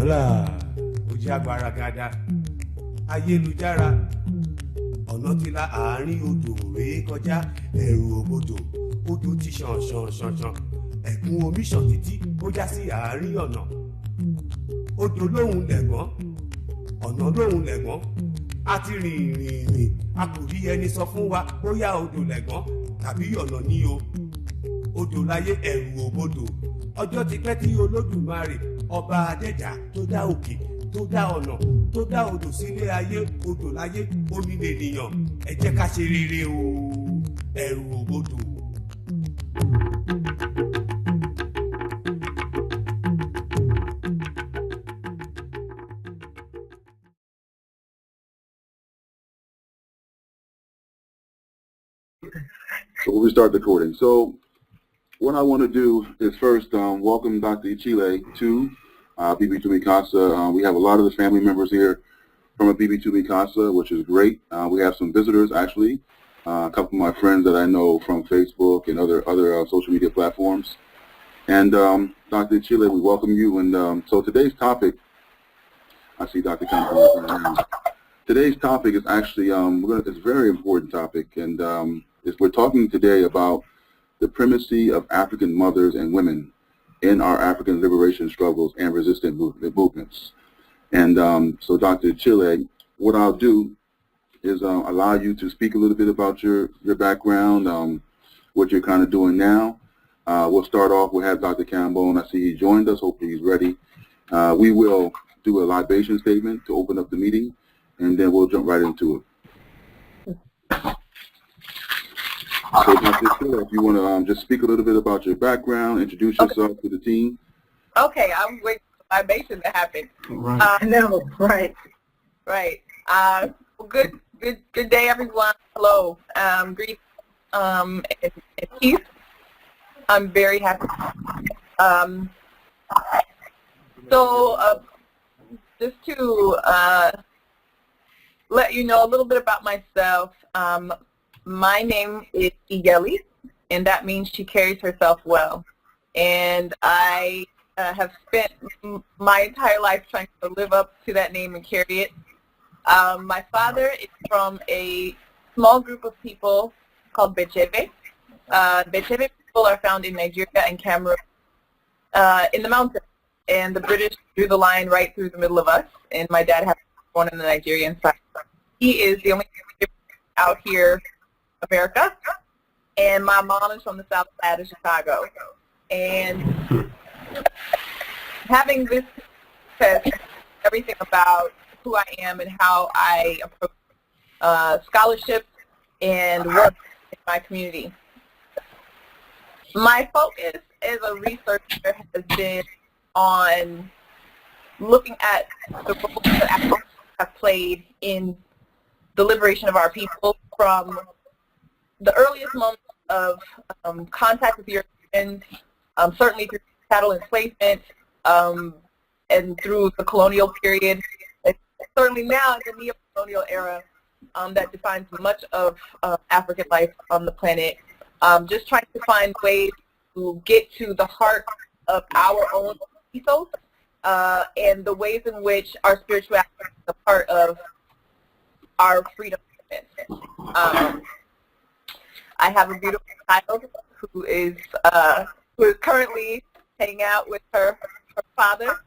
wàhálà ó jẹ́ agbára gada ayélujára ọ̀nà ti la àárín odò rèé kọjá ẹ̀rù òbodò odò ti ṣàn ẹ̀kún omi ṣàn títí ó já sí àárín ọ̀nà odò lóhùn lẹ̀gbọ́n ọ̀nà lóhùn lẹ̀gbọ́n a ti rìn a kò rí ẹni sọ fún wa bóyá odò lẹ̀gbọ́n tàbí ọ̀nà ní o odò láyé ẹ̀rù òbodò ọjọ́ ti pẹ́ tí Olódùmarè ọba adẹ́dàá tó dá òkè tó dá ọ̀nà tó dá odò sílé ayé odò láyé omi lènìyàn ẹ jẹ́ ká ṣe rere o ẹ̀rù òbodò. So we'll start the recording. So what I want to do is first welcome Dr. Ichile to AbibitumiKasa. We have a lot of the family members here from AbibitumiKasa, which is great. We have some visitors, actually, a couple of my friends that I know from Facebook and other social media platforms. And Dr. Ichile, we welcome you. And so today's topic, I see Dr. Campbell. Today's topic is actually it's a very important topic, and we're talking today about the primacy of African mothers and women in our African liberation struggles and resistance movements. And so Dr. Ichile, what I'll do is allow you to speak a little bit about your background, what you're kind of doing now. We'll start off, we'll have Dr. Campbell, and I see he joined us, hopefully he's ready. We will do a libation statement to open up the meeting, and then we'll jump right into it. So Dr. Ichile, if you want to just speak a little bit about your background, introduce yourself to the team. Okay, I'm waiting for the libation to happen. Right. No, right. Right. Good day, everyone. Hello. Greetings and peace. I'm very happy. Just to let you know a little bit about myself. My name is Iyelli, and that means she carries herself well. And I have spent my entire life trying to live up to that name and carry it. My father is from a small group of people called Bechebe. Bechebe people are found in Nigeria and Cameroon in the mountains. And the British drew the line right through the middle of us. And my dad happened to be born on the Nigerian side. He is the only out here America, and my mom is from the south side of Chicago. And having this says everything about who I am and how I approach scholarship and work in my community. My focus as a researcher has been on looking at the role that Africans have played in the liberation of our people from the earliest moments of contact with Europeans, certainly through chattel enslavement and through the colonial period, and certainly now in the neo-colonial era that defines much of African life on the planet. Just trying to find ways to get to the heart of our own ethos and the ways in which our spirituality is a part of our freedom movement. I have a beautiful child who is currently hanging out with her father,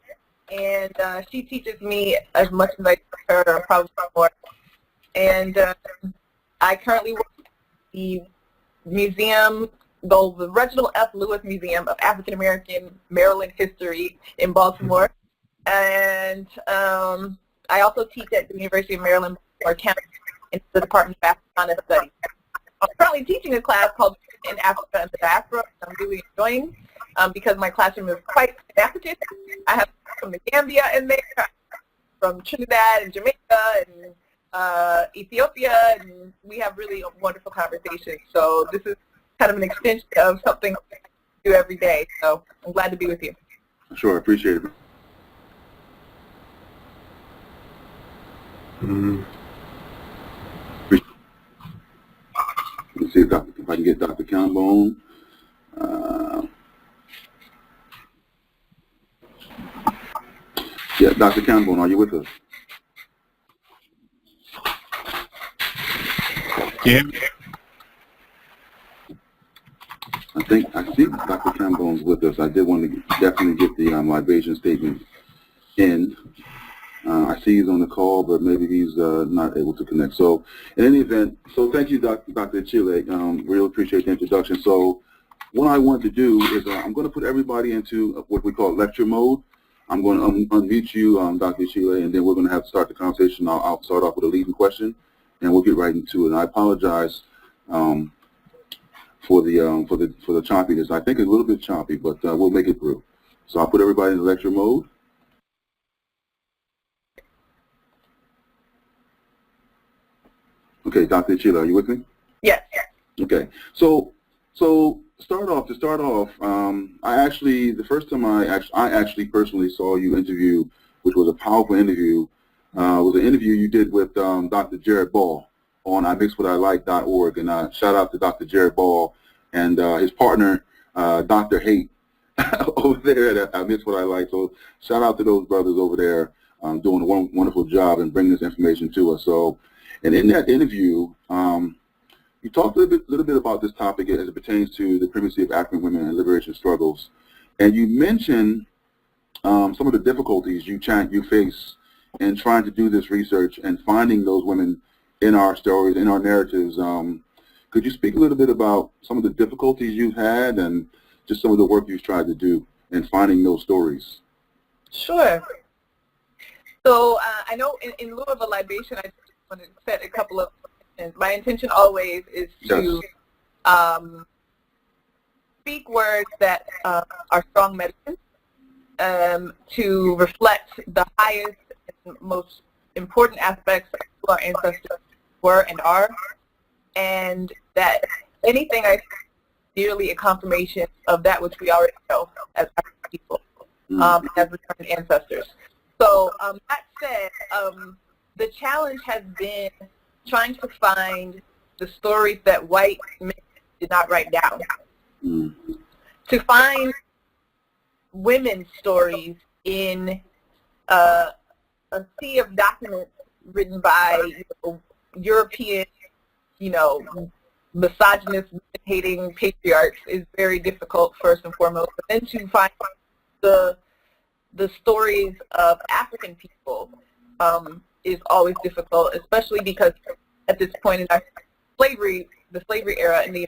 and she teaches me as much as I teach her, or probably more. And I currently work at the museum, the Reginald F. Lewis Museum of African American Maryland History in Baltimore, and I also teach at the University of Maryland campus in the Department of Africana Studies. I'm currently teaching a class called In Africa and the Diaspora, which I'm really enjoying because my classroom is quite African. I have from the Gambia in there, from Trinidad and Jamaica and Ethiopia, and we have really wonderful conversations. So this is kind of an extension of something I do every day. So I'm glad to be with you. Sure, appreciate it. Let's see if I can get Dr. Campbell on. Yeah, Dr. Campbell, are you with us? Yeah. I see Dr. Cambone's with us. I did want to definitely get the libation statement in. I see he's on the call, but maybe he's not able to connect. So in any event, so thank you, Dr. Ichile. Really appreciate the introduction. So what I want to do is I'm going to put everybody into what we call lecture mode. I'm going to unmute you, Dr. Ichile, and then we're going to have to start the conversation. I'll start off with a leading question, and we'll get right into it. And I apologize for the choppiness. I think it's a little bit choppy, but we'll make it through. So I'll put everybody in lecture mode. Okay, Dr. Ichile, are you with me? Yes. Okay, so to start off, the first time I actually personally saw you interview, which was a powerful interview, was an interview you did with Dr. Jared Ball on imixwhatilike.org, and shout out to Dr. Jared Ball and his partner, Dr. Haight, over there at I Mix What I Like. So shout out to those brothers over there doing a wonderful job and bringing this information to us. So, and in that interview, you talked a little bit about this topic as it pertains to the primacy of African women and liberation struggles, and you mentioned some of the difficulties you face in trying to do this research and finding those women in our stories, in our narratives. Could you speak a little bit about some of the difficulties you've had and just some of the work you've tried to do in finding those stories? Sure. So I know in lieu of a libation, I just want to set a couple of intentions. My intention always is to speak words that are strong medicine, to reflect the highest and most important aspects of who our ancestors were and are, and that anything I say is merely a confirmation of that which we already know as African people, as returned ancestors. So that said, the challenge has been trying to find the stories that white men did not write down. To find women's stories in a sea of documents written by European, misogynist, hating patriarchs is very difficult, first and foremost. But then to find the stories of African people is always difficult, especially because at this point in our the slavery era, and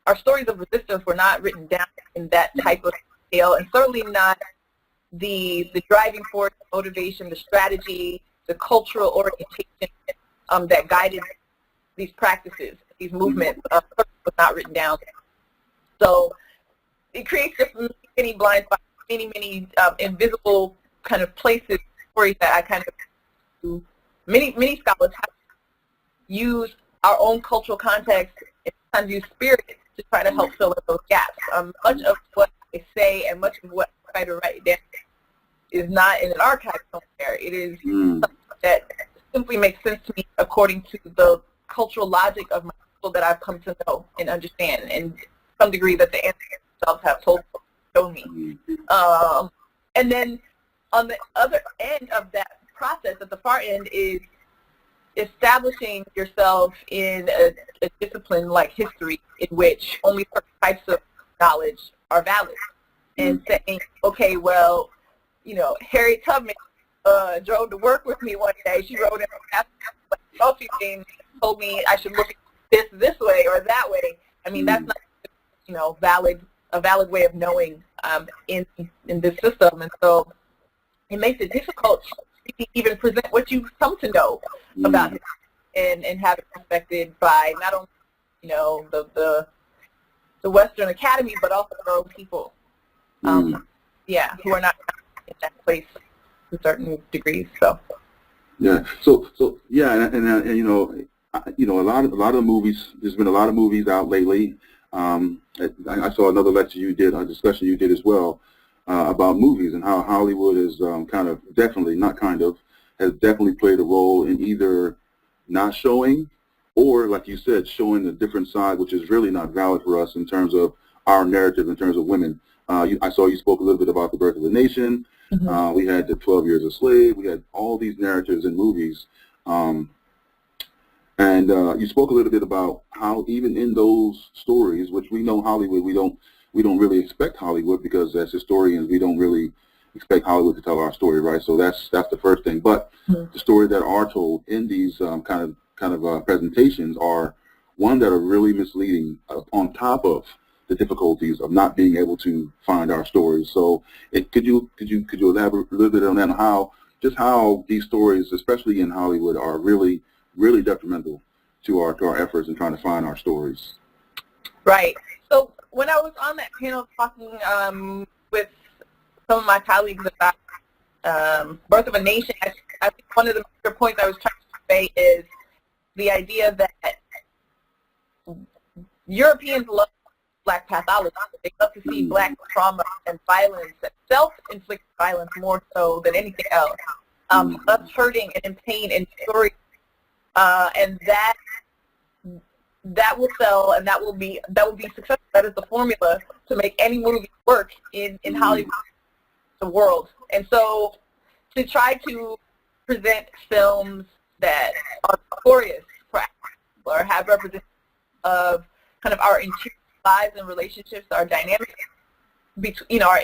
our stories of resistance were not written down in that type of scale, and certainly not the driving force, the motivation, the strategy, the cultural orientation that guided these practices, these movements, was not written down. So it creates just many blind spots, many invisible kind of places, stories that I kind of, many scholars have used our own cultural context and sometimes use spirit to try to help fill in those gaps. Much of what I say and much of what I try to write down is not in an archive somewhere. It is something that simply makes sense to me according to the cultural logic of my people that I've come to know and understand, and to some degree that the ancestors themselves have shown me. And then on the other end of that process, at the far end, is establishing yourself in a discipline like history, in which only certain types of knowledge are valid, and saying, okay, well, Harriet Tubman drove to work with me one day. She wrote in a coffee thing, told me I should look at this way or that way. I mean, that's not, a valid way of knowing in this system, and so it makes it difficult to even present what you've come to know about it, and have it respected by not only the Western Academy, but also our own people, who are not in that place to certain degrees. So a lot of movies. There's been a lot of movies out lately. I saw another lecture you did, a discussion you did as well, about movies and how Hollywood is has definitely played a role in either not showing or, like you said, showing a different side, which is really not valid for us in terms of our narrative, in terms of women I saw you spoke a little bit about The Birth of a Nation. Mm-hmm. We had the 12 Years a Slave. We had all these narratives and movies. And you spoke a little bit about how even in those stories, which we know Hollywood, we don't really expect Hollywood, because as historians, we don't really expect Hollywood to tell our story, right? So that's the first thing. But the stories that are told in these kind of presentations are one that are really misleading, on top of the difficulties of not being able to find our stories. So could you elaborate a little bit on that, how these stories, especially in Hollywood, are really detrimental to our efforts in trying to find our stories? Right. So when I was on that panel talking with some of my colleagues about Birth of a Nation, I think one of the major points I was trying to say is the idea that Europeans love Black pathology. They love to see Black trauma and violence, self-inflicted violence more so than anything else. Us hurting and in pain and stories, and that will sell, and that will be successful. That is the formula to make any movie work in Hollywood, the world. And so to try to present films that are victorious, or have representation of kind of our interior lives and relationships, our dynamics between, our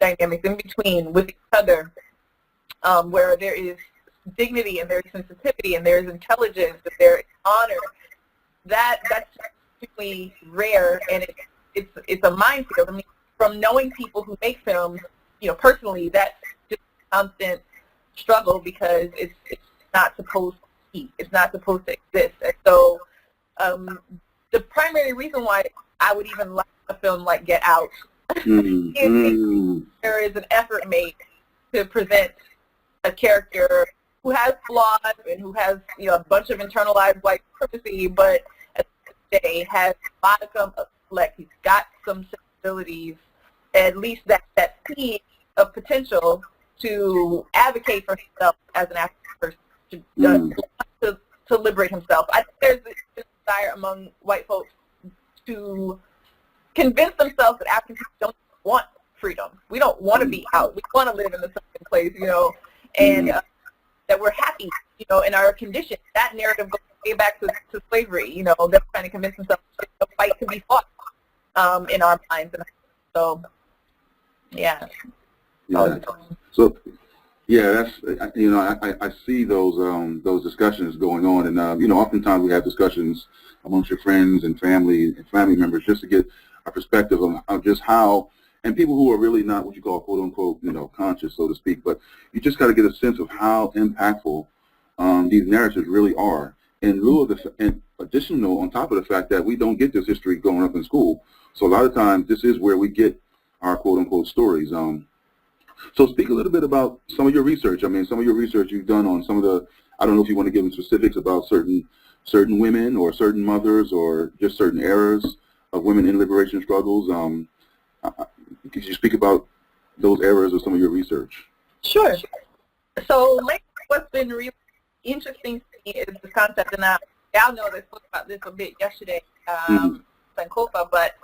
dynamics in between with each other, where there is dignity and there is sensitivity and there is intelligence and there is honor. That's particularly rare, and it's a minefield. I mean, from knowing people who make films, personally, that's just a constant struggle, because it's not supposed to be. It's not supposed to exist. And so the primary reason why I would even like a film like Get Out is there is an effort made to present a character who has flaws and who has a bunch of internalized white supremacy, but at the end of the day has a modicum of intellect. He's got some sensibilities, at least that seed of potential to advocate for himself as an African person, to liberate himself. I think there's a desire among white folks to convince themselves that African people don't want freedom. We don't want to be out. We want to live in a certain place, and that we're happy, in our condition. That narrative goes way back to slavery. They're trying to convince themselves that the fight can be fought in our minds. And so, yeah. So, yeah, that's I see those discussions going on, and oftentimes we have discussions amongst your friends and family members just to get a perspective of just how, and people who are really not what you call quote unquote conscious, so to speak, but you just got to get a sense of how impactful these narratives really are. In lieu of and additional on top of the fact that we don't get this history growing up in school, so a lot of times this is where we get our quote unquote stories. So speak a little bit about some of your research. I mean, some of your research you've done on some of the, I don't know if you want to give them specifics about certain women or certain mothers or just certain eras of women in liberation struggles. Could you speak about those eras of some of your research? Sure. So lately what's been really interesting to me is this concept, and y'all know they spoke about this a bit yesterday, Sankofa, but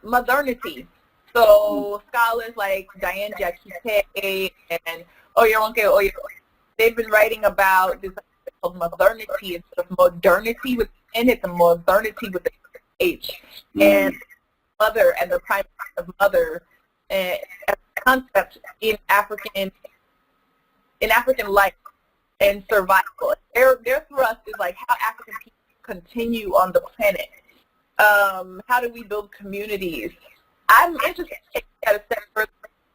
modernity. So scholars like Diane Jakite and Oyeronke, they've been writing about this called modernity instead of modernity with N, it's a modernity with the H. And mother and the primacy of mother as a concept in African life and survival. Their thrust is like how African people continue on the planet. How do we build communities? I'm interested in taking that a step further,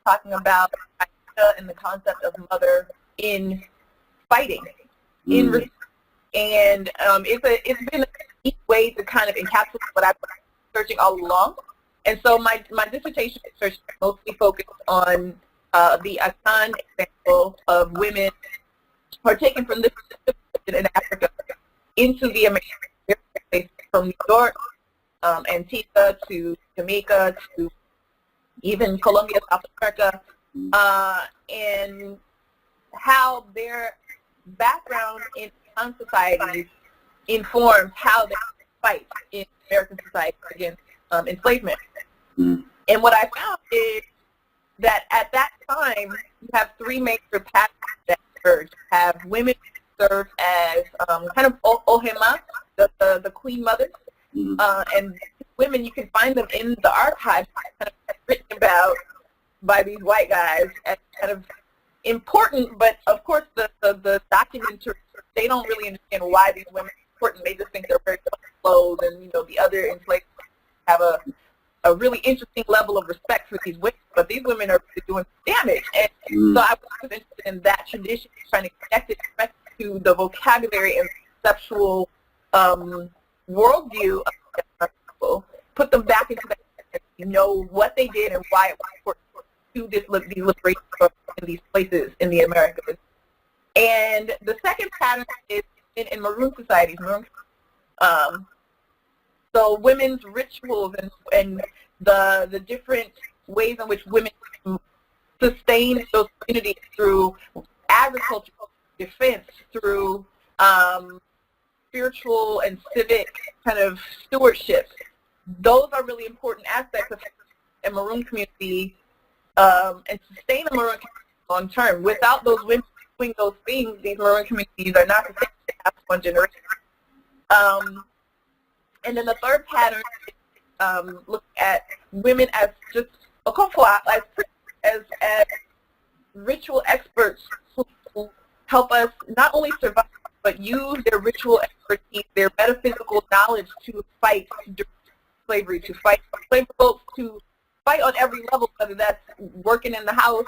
talking about the idea and the concept of mother in fighting, and it's been a neat way to kind of encapsulate what I've been researching all along. And so my dissertation research mostly focused on the Akan example of women who are taken from this in Africa into the American space, from New York, Antigua to Jamaica to even Colombia, South America, and how their background in society informs how they fight in American society against enslavement. And what I found is that at that time, you have three major patterns that emerge. You have women who serve as kind of ohema, the queen mothers, and women, you can find them in the archives, kind of written about by these white guys as kind of important, but of course the documenters, they don't really understand why these women are important. They just think they're very clothes, and the other enslaved have a really interesting level of respect for these women, but these women are really doing damage. And so I was interested in that tradition, trying to connect it to the vocabulary and conceptual worldview of the people, put them back into that, what they did and why it was important to these liberation in these places in the Americas. And the second pattern is in maroon societies. So women's rituals and the different ways in which women sustain those communities through agriculture, defense, through spiritual and civic kind of stewardship. Those are really important aspects of a maroon community and sustain a maroon community long term. Without those women doing those things, these maroon communities are not sustainable after one generation. And then the third pattern is look at women as just as ritual experts who help us not only survive, but use their ritual expertise, their metaphysical knowledge to fight slavery, to fight slave revolts, to fight on every level, whether that's working in the house.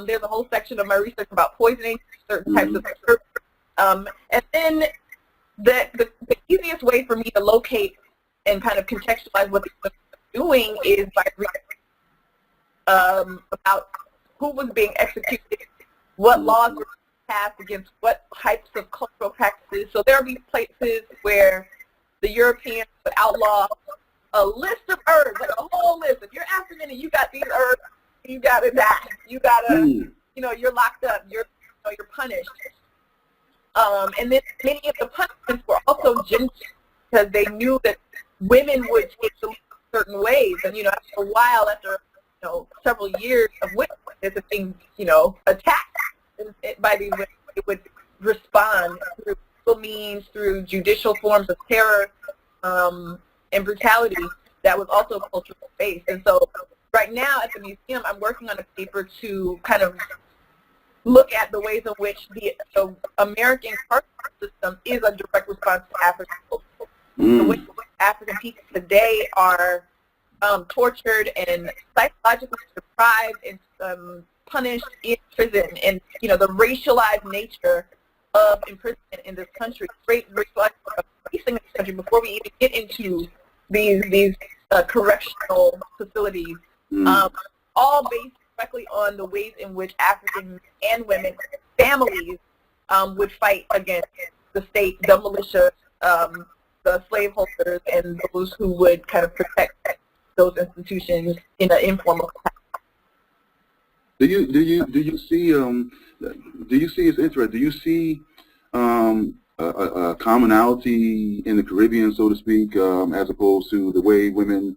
There's a whole section of my research about poisoning certain types of herbs. And then the easiest way for me to locate and kind of contextualize what these women are doing is by reading about who was being executed, what laws were passed against what types of cultural practices. So there will be places where the Europeans would outlaw a list of herbs, like a whole list. If you're African and you got these herbs, you gotta die. You gotta, you're locked up. You're punished. And then many of the punishments were also gender, because they knew that women would take the certain ways. And after a while, after several years of witness of being attacked by these women, they would respond through legal means, through judicial forms of terror and brutality that was also culturally based. And so right now at the museum, I'm working on a paper to kind of look at the ways in which the American carceral system is a direct response to African culture. The way African people today are tortured and psychologically deprived and punished in prison, and the racialized nature of imprisonment in this country, great racialized policing in this country before we even get into these correctional facilities, all based directly on the ways in which African and women families would fight against the state, the militia, the slaveholders, and those who would kind of protect those institutions in an informal capacity. Do you see it's interesting? Do you see a commonality in the Caribbean, so to speak, as opposed to the way women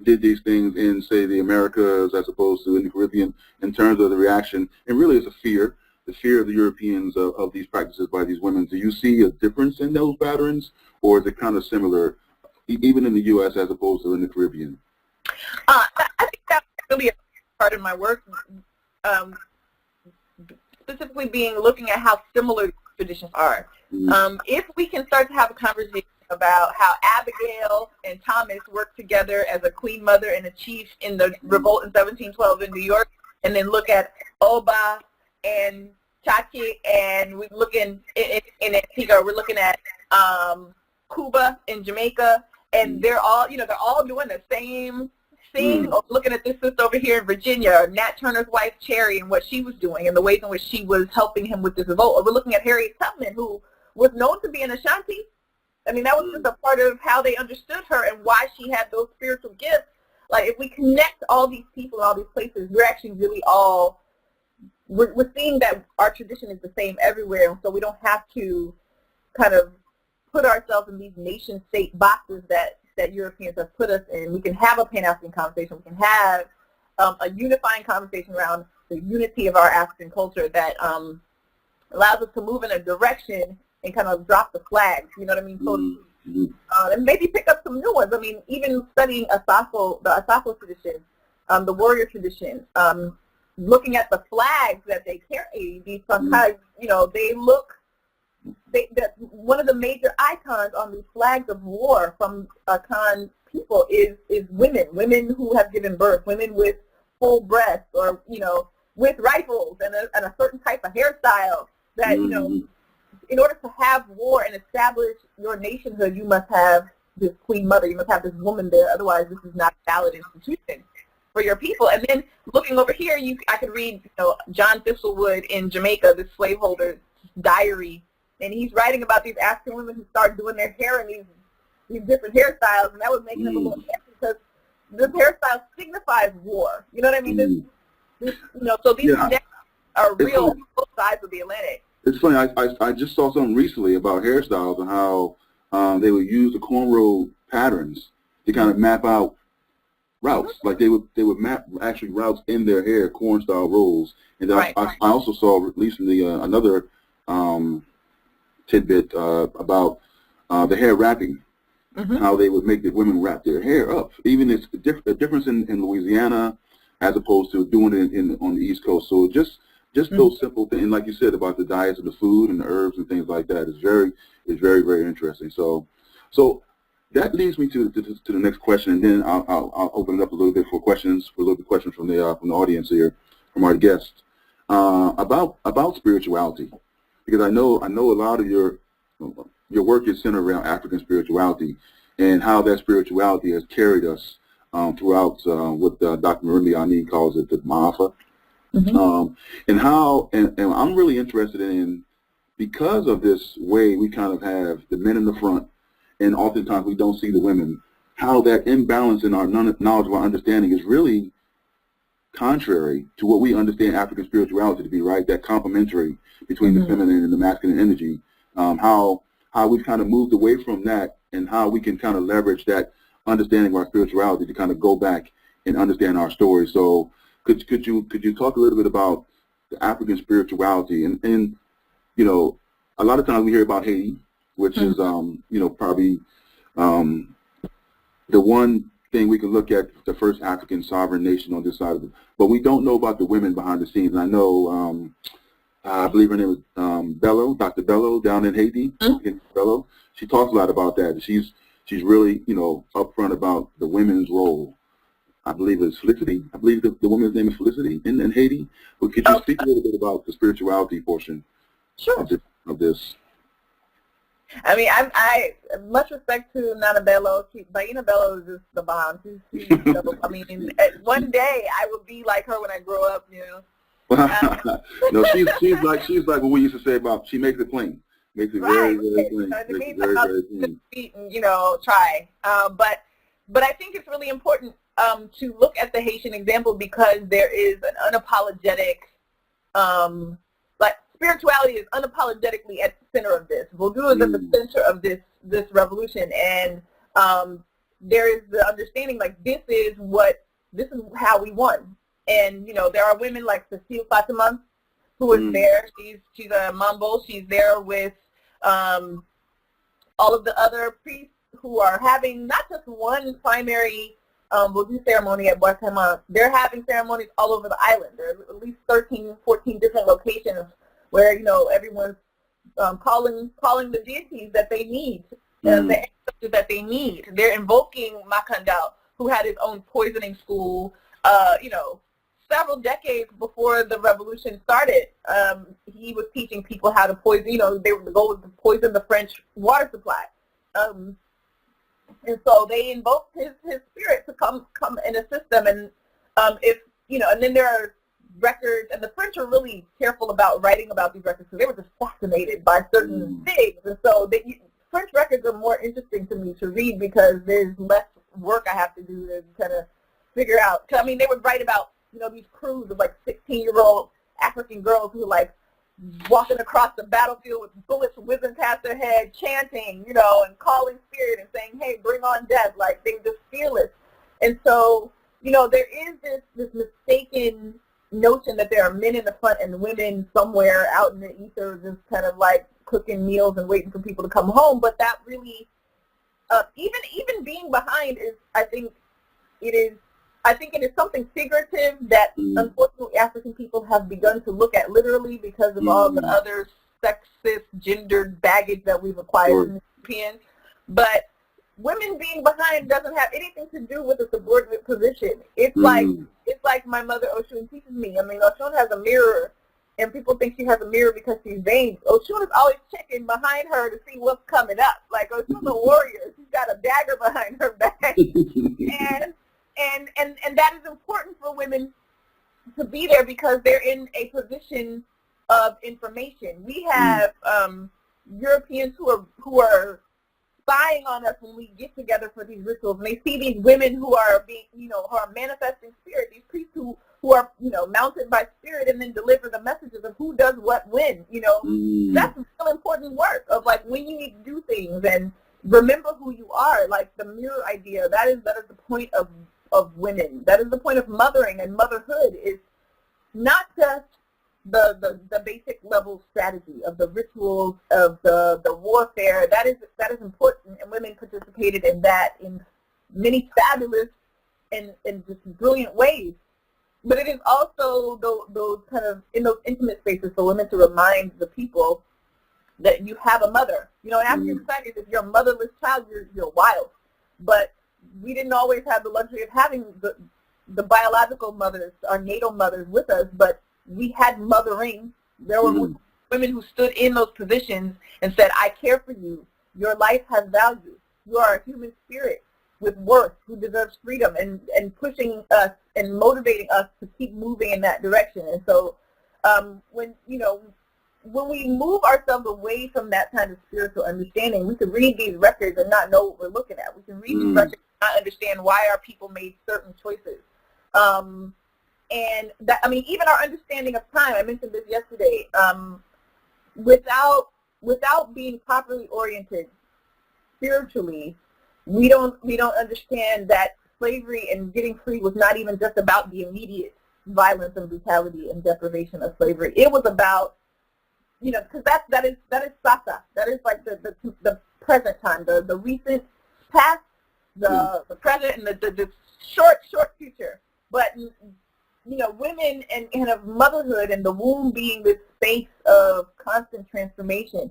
did these things in, say, the Americas, as opposed to in the Caribbean, in terms of the reaction? And really, it's the fear of the Europeans of these practices by these women. Do you see a difference in those patterns, or is it kind of similar, even in the U.S. as opposed to in the Caribbean? I think that's really a part of my work, specifically looking at how similar traditions are. If we can start to have a conversation about how Abigail and Thomas worked together as a queen mother and a chief in the revolt in 1712 in New York, and then look at Oba and Chachi, and we look in Antigua, we're looking at Cuba and Jamaica, and they're all doing the same thing. Looking at this sister over here in Virginia, Nat Turner's wife Cherry, and what she was doing, and the ways in which she was helping him with this revolt. Or we're looking at Harriet Tubman, who was known to be an Ashanti. I mean, that was just a part of how they understood her and why she had those spiritual gifts. Like, if we connect all these people, all these places, we're actually really we're seeing that our tradition is the same everywhere, and so we don't have to kind of put ourselves in these nation-state boxes that that Europeans have put us in. We can have a Pan-African conversation. We can have a unifying conversation around the unity of our African culture that allows us to move in a direction and kind of drop the flags, you know what I mean? So, and maybe pick up some new ones. I mean, even studying the Asafo tradition, the warrior tradition, looking at the flags that they carry, these sometimes, you know, they look, one of the major icons on these flags of war from Akan people is women who have given birth, women with full breasts, or, you know, with rifles and a certain type of hairstyle that, you know, in order to have war and establish your nationhood, you must have this queen mother, you must have this woman there, otherwise this is not a valid institution for your people. And then looking over here, I could read, you know, John Thistlewood in Jamaica, the slaveholder's diary, and he's writing about these African women who start doing their hair in these different hairstyles, and that was making them a little happy because this hairstyle signifies war. You know what I mean? This, you know, so these are real on both sides of the Atlantic. It's funny. I just saw something recently about hairstyles and how they would use the cornrow patterns to kind of map out routes. Like they would map actually routes in their hair, corn style rolls. And I also saw recently another tidbit about the hair wrapping, how they would make the women wrap their hair up. Even it's a difference in Louisiana as opposed to doing it on the East Coast. So just those simple things, and like you said about the diets and the food and the herbs and things like that is very, very interesting. So that leads me to the next question, and then I'll open it up a little bit for questions from the audience here, from our guests, about spirituality, because I know a lot of your work is centered around African spirituality and how that spirituality has carried us throughout what Dr. Marimbi Ani calls it the Ma'afa. And I'm really interested in, because of this way we kind of have the men in the front and oftentimes we don't see the women, how that imbalance in our knowledge of our understanding is really contrary to what we understand African spirituality to be, right? That complementary between the feminine and the masculine energy, how we've kind of moved away from that, and how we can kind of leverage that understanding of our spirituality to kind of go back and understand our story. So could you talk a little bit about the African spirituality? And you know, a lot of times we hear about Haiti, which is you know, probably the one thing we can look at, the first African sovereign nation on this side of it. But we don't know about the women behind the scenes. And I know I believe her name is Bello, Dr. Bello, down in Haiti. Bello. She talks a lot about that. She's really, you know, upfront about the women's role. I believe it's Felicity. I believe the woman's name is Felicity in Haiti. But could you speak a little bit about the spirituality portion of this? I mean, I much respect to Nana Bello. Baina Bello is just the bomb. She's I mean, one day I will be like her when I grow up, you know. No, she's like what we used to say about, she makes it plain. Makes it very, very plain. Makes it very, very plain. You know, try. But I think it's really important to look at the Haitian example, because there is an unapologetic, like, spirituality is unapologetically at the center of this. Voodoo is at the center of this revolution, and there is the understanding, like, this is how we won. And, you know, there are women like Cecile Fatima, who is there. She's a Mambo. She's there with all of the other priests who are having not just one primary Voodoo ceremony at Guatemala. They're having ceremonies all over the island. There are at least 13, 14 different locations where, you know, everyone's calling the deities that they need, the ancestors that they need. They're invoking Makandal, who had his own poisoning school, you know, several decades before the revolution started. He was teaching people how to poison, you know, the goal was to poison the French water supply. And so they invoked his spirit to come and assist them. And if, you know, and then there are records, and the French are really careful about writing about these records because they were just fascinated by certain things. And so French records are more interesting to me to read because there's less work I have to do to kind of figure out. I mean, they would write about, you know, these crews of like 16-year-old African girls who like walking across the battlefield with bullets whizzing past their head, chanting, you know, and calling spirit and saying, hey, bring on death. Like, they were just fearless. And so, you know, there is this mistaken notion that there are men in the front and women somewhere out in the ether just kind of like cooking meals and waiting for people to come home. But that really, even being behind is, I think it is something figurative that unfortunately African people have begun to look at literally because of all the other sexist, gendered baggage that we've acquired in the European. But women being behind doesn't have anything to do with a subordinate position. It's like my mother Oshun teaches me. I mean, Oshun has a mirror, and people think she has a mirror because she's vain. Oshun is always checking behind her to see what's coming up. Like, Oshun's a warrior. She's got a dagger behind her back. And that is important for women to be there because they're in a position of information. We have Europeans who are spying on us when we get together for these rituals, and they see these women who are being, you know, who are manifesting spirit, these priests who are, you know, mounted by spirit and then deliver the messages of who does what when, you know. That's still important work of like when you need to do things and remember who you are, like the mirror idea. That is the point of women. That is the point of mothering, and motherhood is not just the basic level strategy of the rituals of the warfare. That is important, and women participated in that in many fabulous and just brilliant ways. But it is also those kind of in those intimate spaces for women to remind the people that you have a mother. You know, in African societies, if you're a motherless child, you're wild. But we didn't always have the luxury of having the biological mothers, our natal mothers with us, but we had mothering. There were women who stood in those positions and said, I care for you. Your life has value. You are a human spirit with worth who deserves freedom, and pushing us and motivating us to keep moving in that direction. And so when we move ourselves away from that kind of spiritual understanding, we can read these records and not know what we're looking at. We can read these records and not understand why our people made certain choices. And that, I mean, even our understanding of time, I mentioned this yesterday, without being properly oriented spiritually, we don't understand that slavery and getting free was not even just about the immediate violence and brutality and deprivation of slavery. It was about, you know, because that is sasa. That is like the present time, the recent past, the present, and the short future. But, you know, women and kind of motherhood and the womb being this space of constant transformation,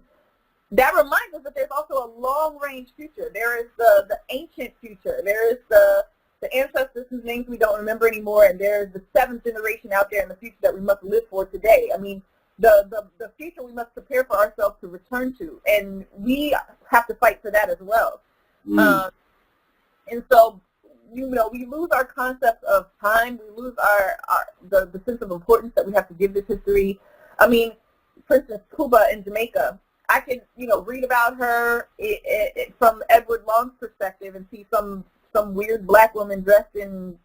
that reminds us that there's also a long-range future. There is the ancient future. There is the ancestors whose names we don't remember anymore, and there is the seventh generation out there in the future that we must live for today. I mean, the future we must prepare for ourselves to return to, and we have to fight for that as well. And so, you know, we lose our concept of time. We lose the sense of importance that we have to give this history. I mean, for instance, Cuba and Jamaica, I could, you know, read about her from Edward Long's perspective and see some weird black woman dressed in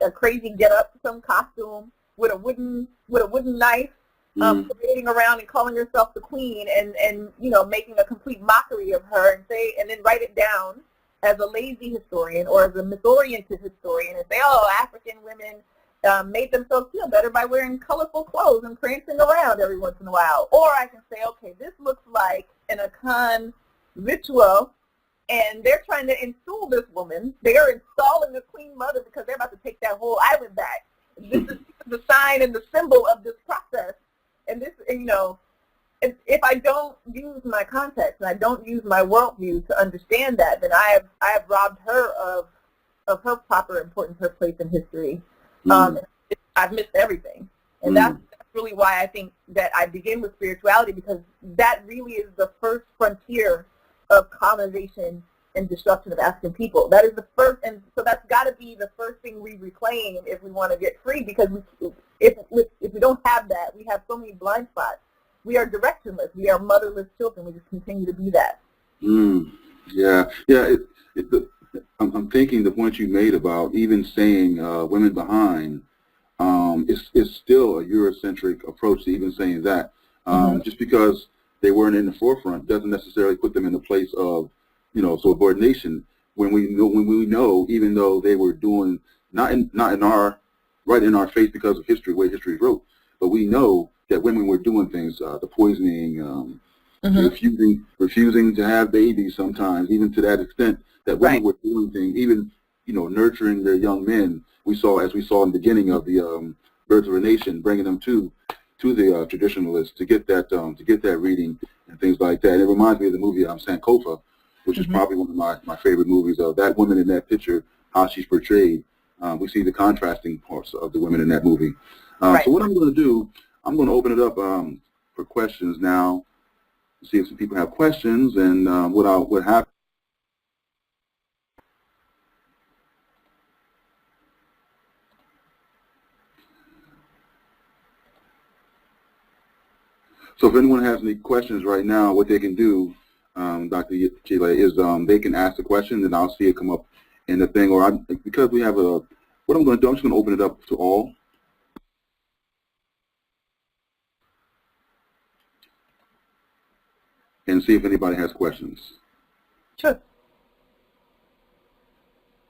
a crazy get-up, some costume with a wooden knife, parading around and calling herself the queen, and you know, making a complete mockery of her, and then write it down as a lazy historian or as a myth-oriented historian and say, oh, African women made themselves feel better by wearing colorful clothes and prancing around every once in a while. Or I can say, okay, this looks like an Akan ritual, and they're trying to install this woman. They are installing the queen mother because they're about to take that whole island back. This is the sign and the symbol of this process. And this, you know, if I don't use my context and I don't use my worldview to understand that, then I have robbed her of her proper importance, her place in history. I've missed everything. And that's really why I think that I begin with spirituality, because that really is the first frontier of colonization and destruction of African people. That is the first, and so that's got to be the first thing we reclaim if we want to get free, because if we don't have that, we have so many blind spots. We are directionless. We are motherless children. We just continue to be that. Yeah. I'm thinking the point you made about even saying women behind is still a Eurocentric approach to even saying that. Just because they weren't in the forefront doesn't necessarily put them in the place of, subordination. When we know, even though they were doing not in our right in our face because of history, way history wrote, but we know that women were doing things, the poisoning, refusing to have babies sometimes, even to that extent that women were doing things, even nurturing their young men. As we saw in the beginning of the Birth of a Nation, bringing them to the traditionalists to get that reading and things like that. And it reminds me of the movie Sankofa, which is probably one of my favorite movies. Of that woman in that picture, how she's portrayed. We see the contrasting parts of the women in that movie. So what I'm going to do, I'm going to open it up for questions now. See if some people have questions, and what happened. So if anyone has any questions right now, what they can do, Dr. Ichile, is they can ask the question, and I'll see it come up in the thing. Because we have what I'm going to do, I'm just going to open it up to all. And see if anybody has questions. Sure.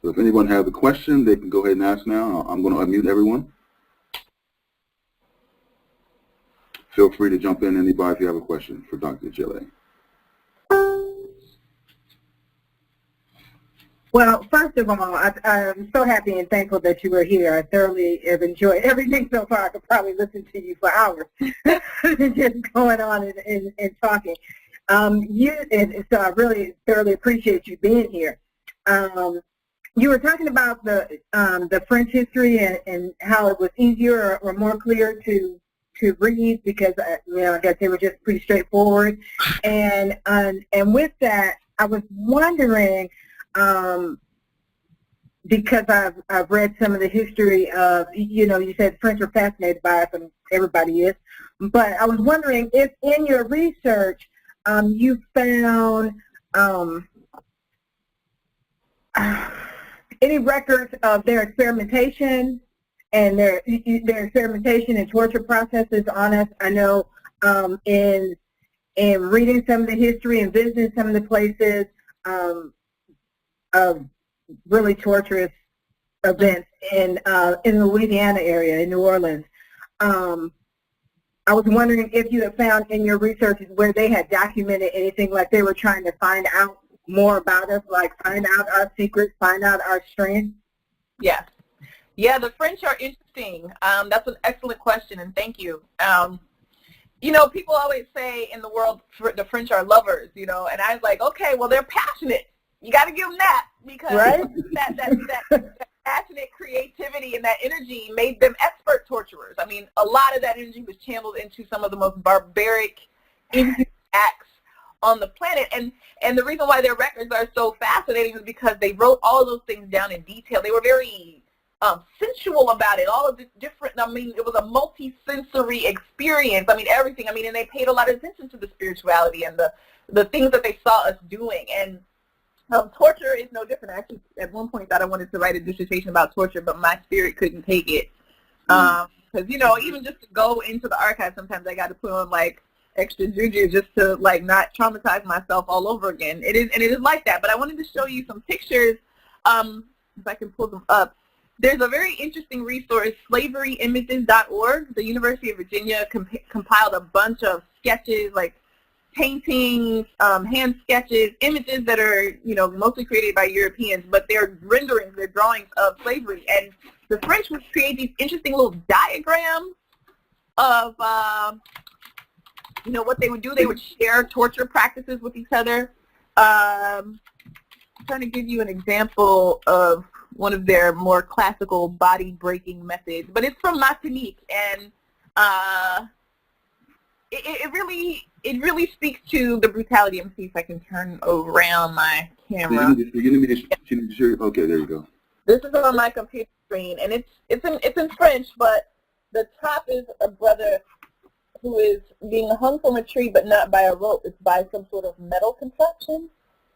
So if anyone has a question, they can go ahead and ask now. I'm going to unmute everyone. Feel free to jump in, anybody, if you have a question for Dr. Ichile. Well, first of all, I'm so happy and thankful that you were here. I thoroughly have enjoyed everything so far. I could probably listen to you for hours, just going on and talking. So I really thoroughly appreciate you being here. You were talking about the French history and how it was easier or more clear to read because I guess they were just pretty straightforward. And with that, I was wondering, because I've read some of the history of, you said French are fascinated by it, and everybody is. But I was wondering if in your research you found any records of their experimentation and their experimentation and torture processes on us. I know in reading some of the history and visiting some of the places of really torturous events in the Louisiana area, in New Orleans. I was wondering if you had found in your researches where they had documented anything, like they were trying to find out more about us, like find out our secrets, find out our strengths. Yes. Yeah, the French are interesting. That's an excellent question, and thank you. People always say in the world the French are lovers, and I was like, okay, well, they're passionate. You got to give them that, because that passionate creativity and that energy made them expert torturers. I mean, a lot of that energy was channeled into some of the most barbaric acts on the planet. And the reason why their records are so fascinating is because they wrote all of those things down in detail. They were very sensual about it, all of this different, it was a multi-sensory experience. Everything. And they paid a lot of attention to the spirituality and the things that they saw us doing. And torture is no different. I actually, at one point, thought I wanted to write a dissertation about torture, but my spirit couldn't take it. Because, even just to go into the archives, sometimes I got to put on, extra juju just to, not traumatize myself all over again. It is like that. But I wanted to show you some pictures, if I can pull them up. There's a very interesting resource, slaveryimages.org. The University of Virginia compiled a bunch of sketches, paintings, hand sketches, images that are, mostly created by Europeans, but they're renderings, they're drawings of slavery. And the French would create these interesting little diagrams of, what they would do. They would share torture practices with each other. I'm trying to give you an example of one of their more classical body-breaking methods, but it's from Martinique, and it really speaks to the brutality. Let me see if I can turn around my camera. Okay, there you go. This is on my computer screen, and it's in French, but the top is a brother who is being hung from a tree, but not by a rope. It's by some sort of metal contraption.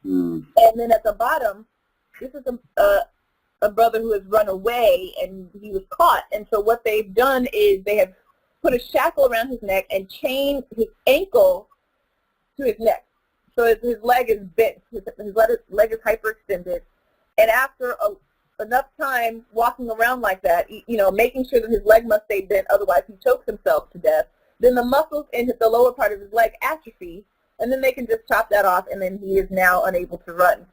And then at the bottom, this is a brother who has run away, and he was caught. And so what they've done is they have put a shackle around his neck and chain his ankle to his neck. So his leg is bent, his leg is hyperextended. And after enough time walking around like that, making sure that his leg must stay bent, otherwise he chokes himself to death, then the muscles in the lower part of his leg atrophy, and then they can just chop that off, and then he is now unable to run.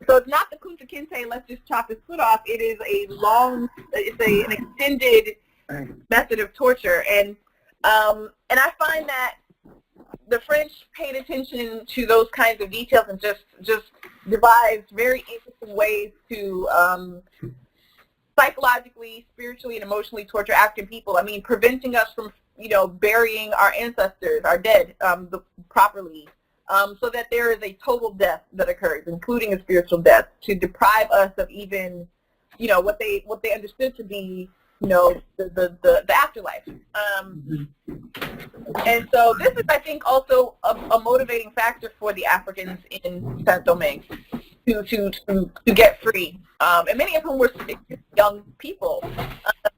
So it's not the Kunta Kinte, let's just chop his foot off. It is an extended method of torture. And I find that the French paid attention to those kinds of details and just devised very interesting ways to psychologically, spiritually, and emotionally torture African people. I mean, preventing us from, burying our ancestors, our dead, properly, so that there is a total death that occurs, including a spiritual death, to deprive us of even, what they understood to be, the afterlife. And so this is, I think, also a motivating factor for the Africans in Saint-Domingue to get free. And many of whom were young people.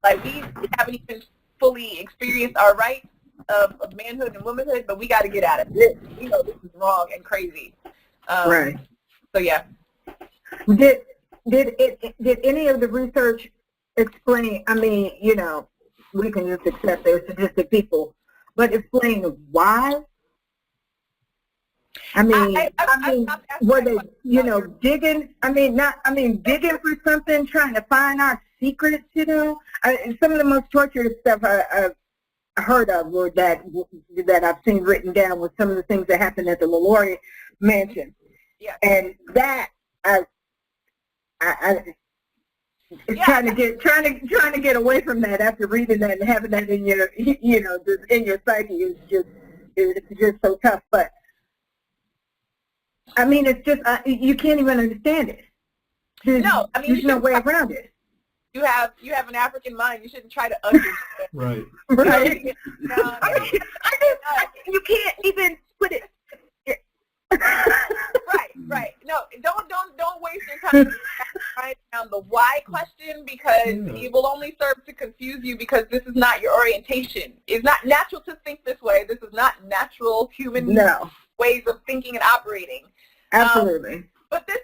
Like we haven't even fully experienced our rights of manhood and womanhood, but we got to get out of this. This is wrong and crazy. Right. So yeah. Did any of the research explain? I mean, we can just accept they're sadistic people, but explain why. I mean, were they, digging? Digging for something, trying to find our secrets. And some of the most torturous stuff I heard of were that I've seen written down was some of the things that happened at the LaLaurie mansion. Yeah. And that trying to get away from that after reading that and having that in your in your psyche is just so tough. But I mean, it's just you can't even understand it. There's no way around it. You have an African mind. You shouldn't try to understand. Right. Right. You can't even put it. Right. No, don't waste your time trying down the why question, because it will only serve to confuse you, because this is not your orientation. It's not natural to think this way. This is not natural human ways of thinking and operating. Absolutely. But this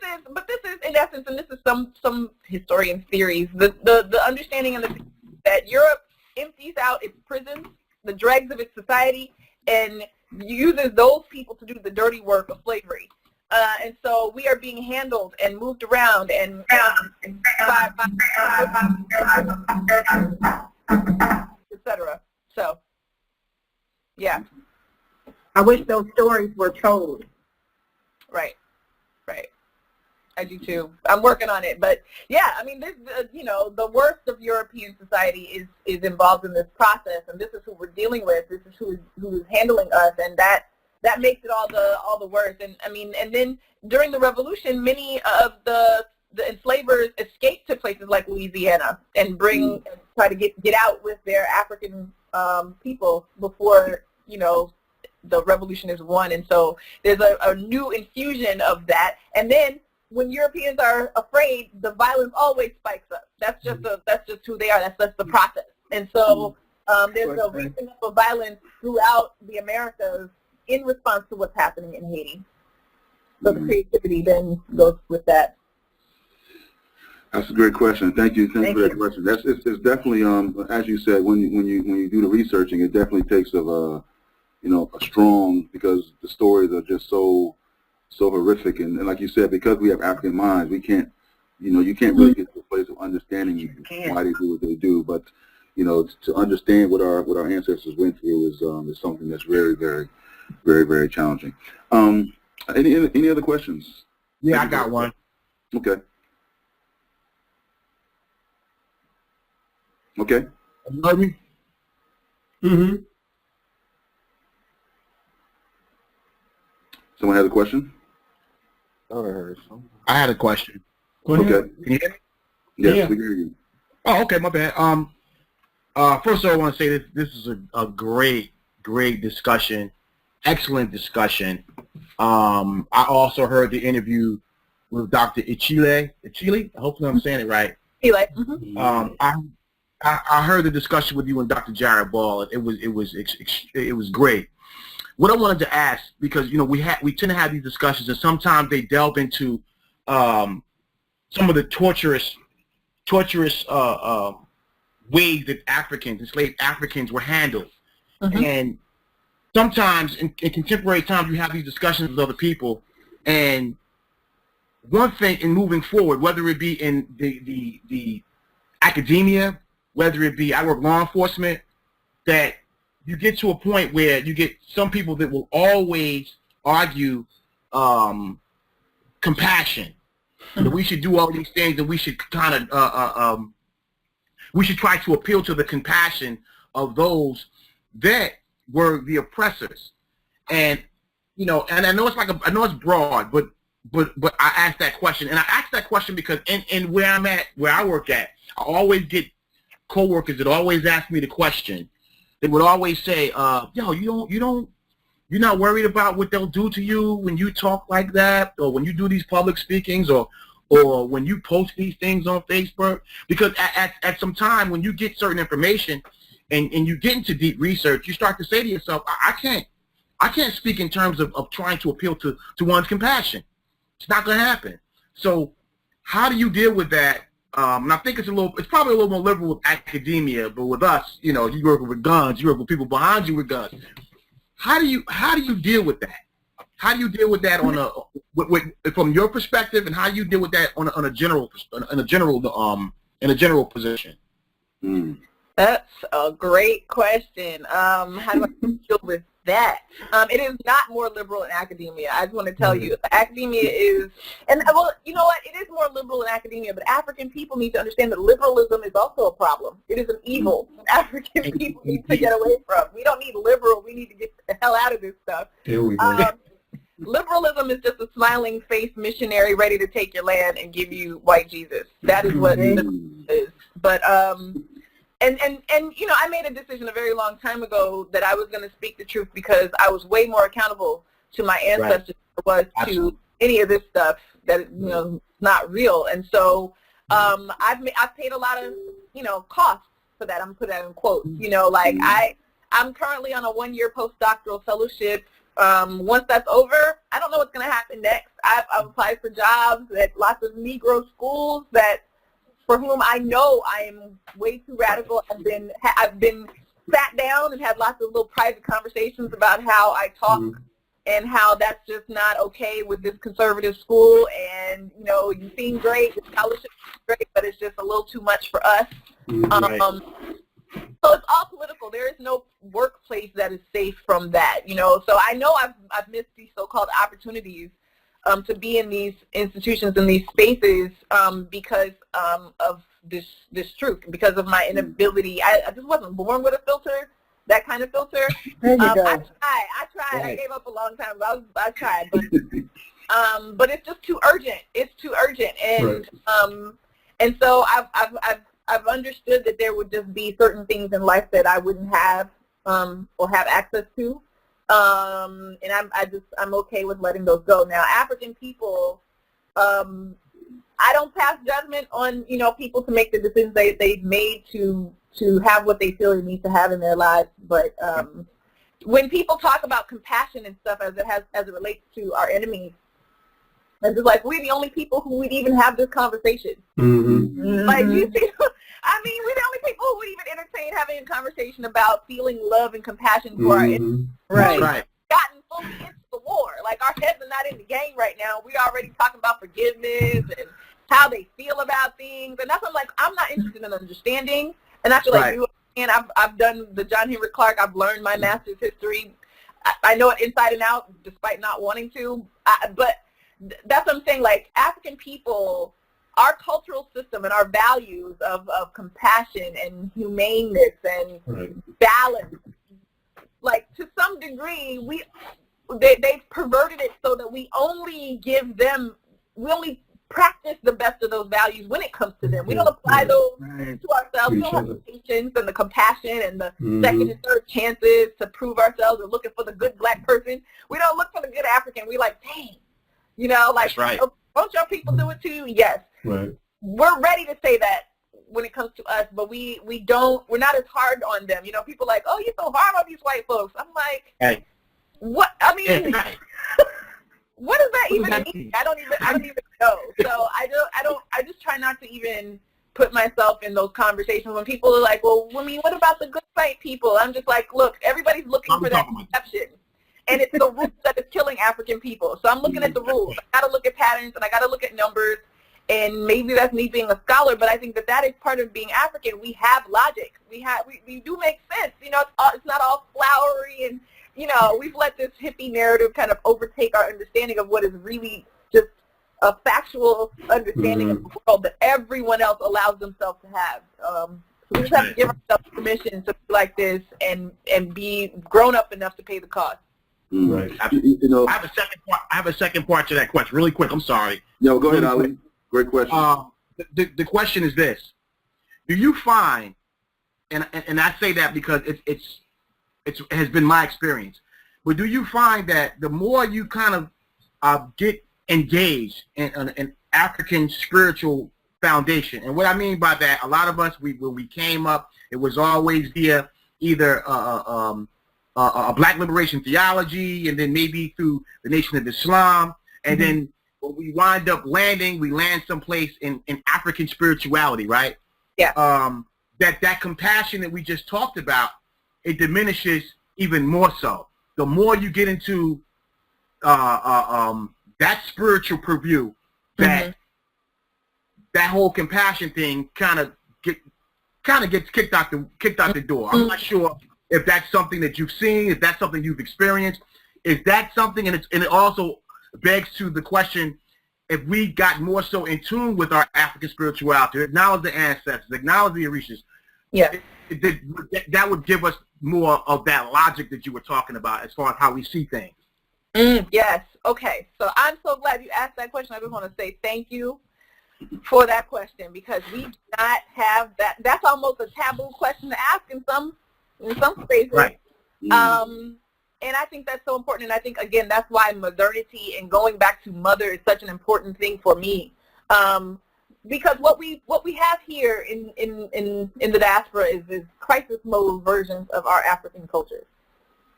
is in essence, and this is some historian theories, the understanding that Europe empties out its prisons, the dregs of its society, and uses those people to do the dirty work of slavery. And so we are being handled and moved around and etc. So, yeah. I wish those stories were told. Right. I do too. I'm working on it, but yeah, I mean, this, the worst of European society is involved in this process, and this is who we're dealing with. This is who is handling us, and that makes it all the worse. And I mean, and then during the Revolution, many of the enslavers escaped to places like Louisiana and try to get out with their African people before the revolution is won. And so there's a new infusion of that, and then when Europeans are afraid, the violence always spikes up. That's just who they are. That's the process. And so there's a ramping up of violence throughout the Americas in response to what's happening in Haiti. So the creativity then goes with that. That's a great question. Thank you for that question. It's definitely as you said, when you do the researching, it definitely takes a strong, because the stories are just so horrific, and like you said, because we have African minds, we can't, you can't really get to a place of understanding why they do what they do. But to understand what our ancestors went through is something that's very, very, very, very challenging. Any other questions? Yeah, I got one. Okay. You heard me? Mm-hmm. Someone has a question? I had a question. Okay. Can you hear me? Yes, Yeah. we can hear you. Oh, okay, my bad. First of all, I want to say this is a great discussion, excellent discussion. I also heard the interview with Dr. Ichile. Hopefully I'm saying it right. Icihile. Mm-hmm. I heard the discussion with you and Dr. Jared Ball. It was great. What I wanted to ask, because we tend to have these discussions, and sometimes they delve into some of the torturous ways that enslaved Africans were handled. Mm-hmm. And sometimes in contemporary times, we have these discussions with other people, and one thing in moving forward, whether it be in the academia, whether it be I work law enforcement, that you get to a point where you get some people that will always argue compassion, that we should do all these things, and we should kind of we should try to appeal to the compassion of those that were the oppressors. And and I know it's broad, but I asked that question, and I asked that question because in where I'm at, where I work at, I always get coworkers that always ask me the question. They would always say, you're not worried about what they'll do to you when you talk like that, or when you do these public speakings, or when you post these things on Facebook? Because at some time when you get certain information and you get into deep research, you start to say to yourself, I can't speak in terms of trying to appeal to one's compassion. It's not going to happen. So how do you deal with that? And I think it's probably a little more liberal with academia, but with us, you work with guns, you work with people behind you with guns. How do you deal with that? How do you deal with that from your perspective, and how do you deal with that in a general position? Mm. That's a great question. How do I deal with that? It is not more liberal in academia. I just want to tell you, academia is, and well, you know what? It is more liberal in academia, but African people need to understand that liberalism is also a problem. It is an evil African people need to get away from. We don't need liberal. We need to get the hell out of this stuff. Here we go. Liberalism is just a smiling face missionary ready to take your land and give you white Jesus. That is what liberalism is. But And I made a decision a very long time ago that I was going to speak the truth because I was way more accountable to my ancestors than I was to any of this stuff that is not real. And so I've paid a lot of costs for that. I'm put that in quotes. I'm currently on a 1-year postdoctoral fellowship. Once that's over, I don't know what's going to happen next. I've applied for jobs at lots of Negro schools for whom I know I am way too radical. I've been sat down and had lots of little private conversations about how I talk and how that's just not okay with this conservative school. And you seem great, the scholarship is great, but it's just a little too much for us. So it's all political. There is no workplace that is safe from that. So I know I've missed these so-called opportunities to be in these institutions, in these spaces, because of this truth, because of my inability. I just wasn't born with a filter, that kind of filter. There you go. I tried. Right. I gave up a long time ago. I tried, but it's just too urgent. It's too urgent, and and so I've understood that there would just be certain things in life that I wouldn't have or have access to. And I'm okay with letting those go. Now, African people, I don't pass judgment on, people to make the decisions they've made to have what they feel they need to have in their lives. But when people talk about compassion and stuff as it relates to our enemies, it's just like we're the only people who would even have this conversation. Like, you see, we're the only people who would even entertain having a conversation about feeling love and compassion for our enemies. Right. Gotten fully into the war. Like, our heads are not in the game right now. We're already talking about forgiveness and how they feel about things. And that's what I'm like, I'm not interested in understanding. And I feel like you and I've done the John Henrik Clarke. I've learned my master's history. I know it inside and out, despite not wanting to. But that's what I'm saying. Like, African people, our cultural system and our values of compassion and humaneness and balance, like, to some degree, they've perverted it so that we only practice the best of those values when it comes to them. We don't apply those to ourselves. We don't have the patience and the compassion and the second and third chances to prove ourselves. We're looking for the good black person. We don't look for the good African. We like, dang, like, don't your people do it too? Yes. We're ready to say that when it comes to us, but we're not as hard on them. You know, people are like, oh, you're so hard on these white folks. I'm like, Hey. what? I mean, Hey. what does that What even does that mean? mean? I don't even know. So I just try not to even put myself in those conversations when people are like, well, I mean, what about the good white people? I'm just like, look, everybody's looking for that exception. And it's the rules that is killing African people. So I'm looking at the rules. I got to look at patterns, and I got to look at numbers. And maybe that's me being a scholar, but I think that is part of being African. We have logic. We do make sense. You know, it's not all flowery, and you know, we've let this hippie narrative kind of overtake our understanding of what is really just a factual understanding of the world that everyone else allows themselves to have. So we just have to give ourselves permission to be like this and be grown up enough to pay the cost. Right. You know, I have a second part to that question, really quick. I'm sorry. No, go ahead, Ali. Great question. The question is this: do you find, and I say that because it has been my experience, but do you find that the more you kind of get engaged in an African spiritual foundation, and what I mean by that, a lot of us, when we came up, it was always via either a Black liberation theology, and then maybe through the Nation of Islam, and then when we wind up landing, we land someplace in African spirituality, right? Yeah. That compassion that we just talked about, it diminishes even more so. The more you get into that spiritual purview, that whole compassion thing kind of gets kicked out the door. I'm not sure if that's something that you've seen, if that's something you've experienced. Is that something, and it also begs to the question, if we got more so in tune with our African spirituality, acknowledge the ancestors, acknowledge the Orishas, that would give us more of that logic that you were talking about as far as how we see things. Yes. Okay. So I'm so glad you asked that question. I just want to say thank you for that question, because we do not have that. That's almost a taboo question to ask in some spaces. Right. And I think that's so important. And I think, again, that's why modernity and going back to mother is such an important thing for me. Because what we have here in the diaspora is crisis mode versions of our African cultures.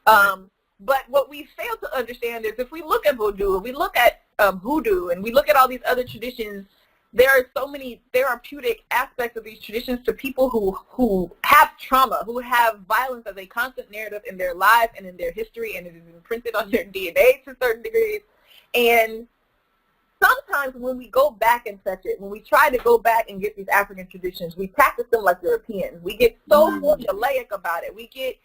But what we fail to understand is, if we look at voodoo, if we look at hoodoo, and we look at all these other traditions, there are so many therapeutic aspects of these traditions to people who have trauma, who have violence as a constant narrative in their lives and in their history, and it is imprinted on their DNA to certain degrees. And sometimes when we go back and touch it, when we try to go back and get these African traditions, we practice them like Europeans. We get so formulaic about it. We get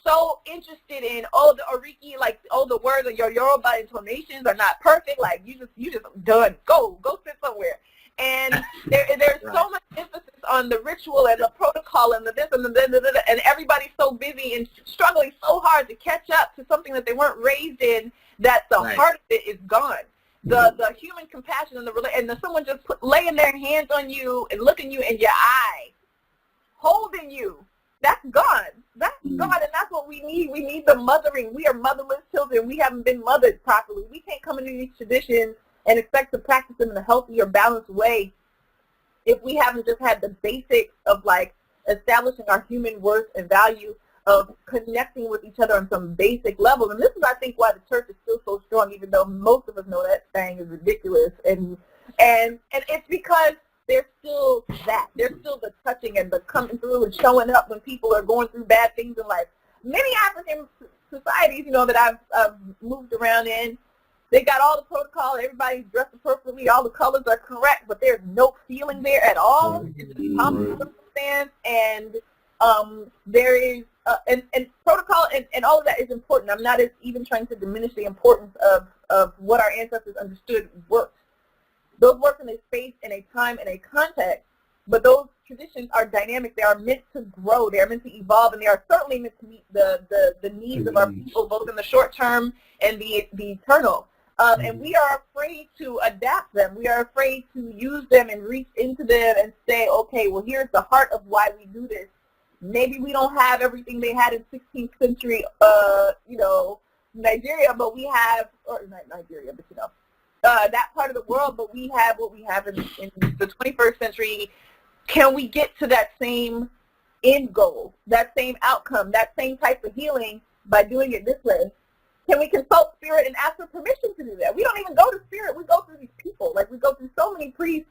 so interested in, the Oriki, like, the words of your Yoruba intonations are not perfect. Like, you just done. Go sit somewhere. And there's so much emphasis on the ritual and the protocol and the this and the and everybody's so busy and struggling so hard to catch up to something that they weren't raised in, that the heart of it is gone. The human compassion and someone just laying their hands on you and looking you in your eye, holding you, that's gone. That's gone, and that's what we need. We need the mothering. We are motherless children. We haven't been mothered properly. We can't come into these traditions and expect to practice them in a healthy or balanced way if we haven't just had the basics of, like, establishing our human worth and value, of connecting with each other on some basic level. And this is, I think, why the church is still so strong, even though most of us know that thing is ridiculous. And it's because there's still that. There's still the touching and the coming through and showing up when people are going through bad things in life. Many African societies, that I've moved around in, they got all the protocol, everybody's dressed appropriately, all the colors are correct, but there's no feeling there at all. It's just common circumstance, and there is, and protocol and all of that is important. I'm not even trying to diminish the importance of what our ancestors understood worked. Those work in a space, in a time, in a context, but those traditions are dynamic. They are meant to grow. They are meant to evolve, and they are certainly meant to meet the needs of our people, both in the short term and the eternal. And we are afraid to adapt them. We are afraid to use them and reach into them and say, okay, well, here's the heart of why we do this. Maybe we don't have everything they had in 16th century, Nigeria, but we have, or not Nigeria, but that part of the world, but we have what we have in the 21st century can we get to that same end goal, that same outcome, that same type of healing by doing it this way? Can we consult spirit and ask for permission to do that? We don't even go to spirit. We go through these people. Like, we go through so many priests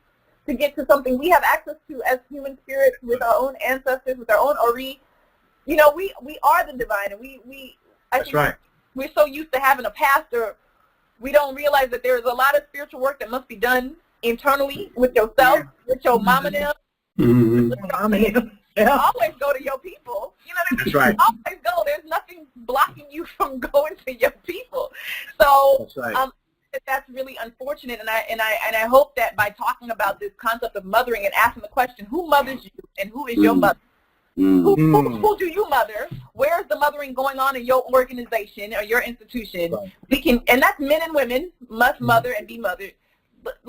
to get to something we have access to as human spirits with our own ancestors, with our own Ori. You know, we are the divine, and I think we're so used to having a pastor, we don't realize that there is a lot of spiritual work that must be done internally with yourself, with your mama them. Always go to your people. You know what I mean? That's right. Always go. There's nothing blocking you from going to your people. So that's really unfortunate, and I hope that by talking about this concept of mothering and asking the question, who mothers you and who is your mother? Who do you mother? Where is the mothering going on in your organization or your institution? Right. We can, and that's men and women must mother and be mothered. But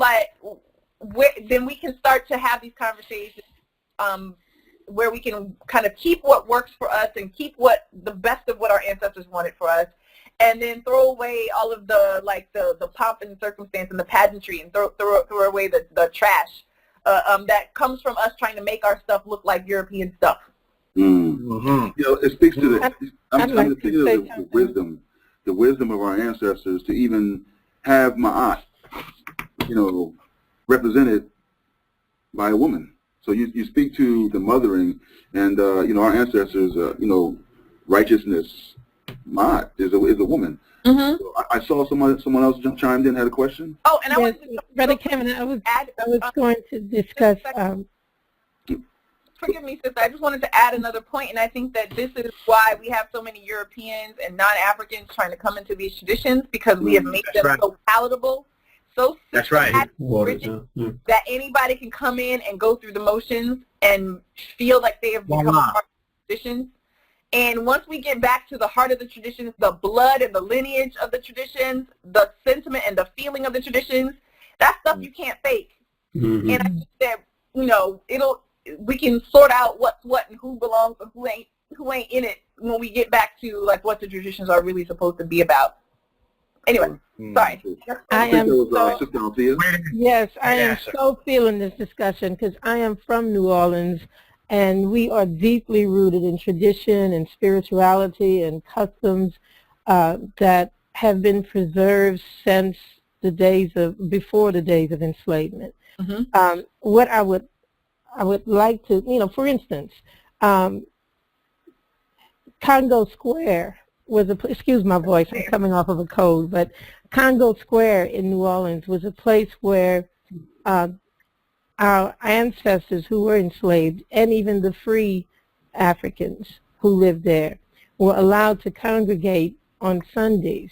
then we can start to have these conversations where we can kind of keep what works for us and keep the best of what our ancestors wanted for us, and then throw away all of the pomp and circumstance and the pageantry, and throw away the trash that comes from us trying to make our stuff look like European stuff. You know, it speaks to the wisdom of our ancestors to even have Ma'at, you know, represented by a woman. So you speak to the mothering, and you know, our ancestors, you know, righteousness. Ma'at is a woman. So I saw someone else chimed in, had a question. Oh, and yes, Brother Kevin, I was going to discuss. Forgive me, sister. I just wanted to add another point, and I think that this is why we have so many Europeans and non-Africans trying to come into these traditions, because we have made them so palatable, so rigid, that anybody can come in and go through the motions and feel like they have become a part of the traditions. And once we get back to the heart of the traditions, the blood and the lineage of the traditions, the sentiment and the feeling of the traditions, that stuff you can't fake. And I think that, you know, we can sort out what's what and who belongs and who ain't in it when we get back to like what the traditions are really supposed to be about. Anyway, sorry. I am so feeling this discussion, because I am from New Orleans, and we are deeply rooted in tradition and spirituality and customs that have been preserved since before the days of enslavement. What I would like to, you know, for instance, Congo Square was excuse my voice, I'm coming off of a cold, but Congo Square in New Orleans was a place where our ancestors who were enslaved, and even the free Africans who lived there, were allowed to congregate on Sundays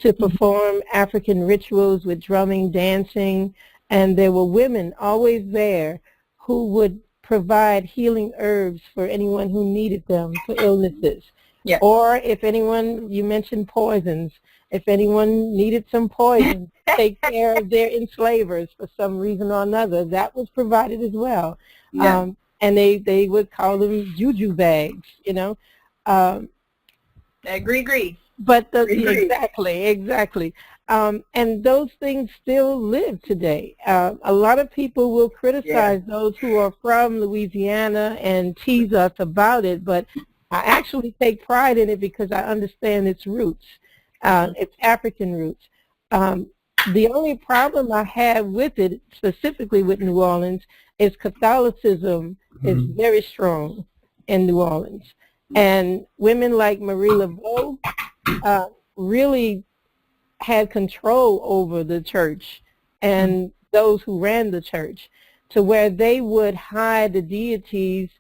to perform African rituals with drumming, dancing, and there were women always there who would provide healing herbs for anyone who needed them for illnesses. Yes. Or if anyone, you mentioned poisons, if anyone needed some poison to take care of their enslavers for some reason or another, that was provided as well. Yeah. And they would call them juju bags, you know. Agree. But exactly. And those things still live today. A lot of people will criticize those who are from Louisiana and tease us about it, but I actually take pride in it because I understand its roots, its African roots. The only problem I have with it, specifically with New Orleans, is Catholicism is very strong in New Orleans. And women like Marie Laveau really had control over the church and those who ran the church, to where they would hide the deities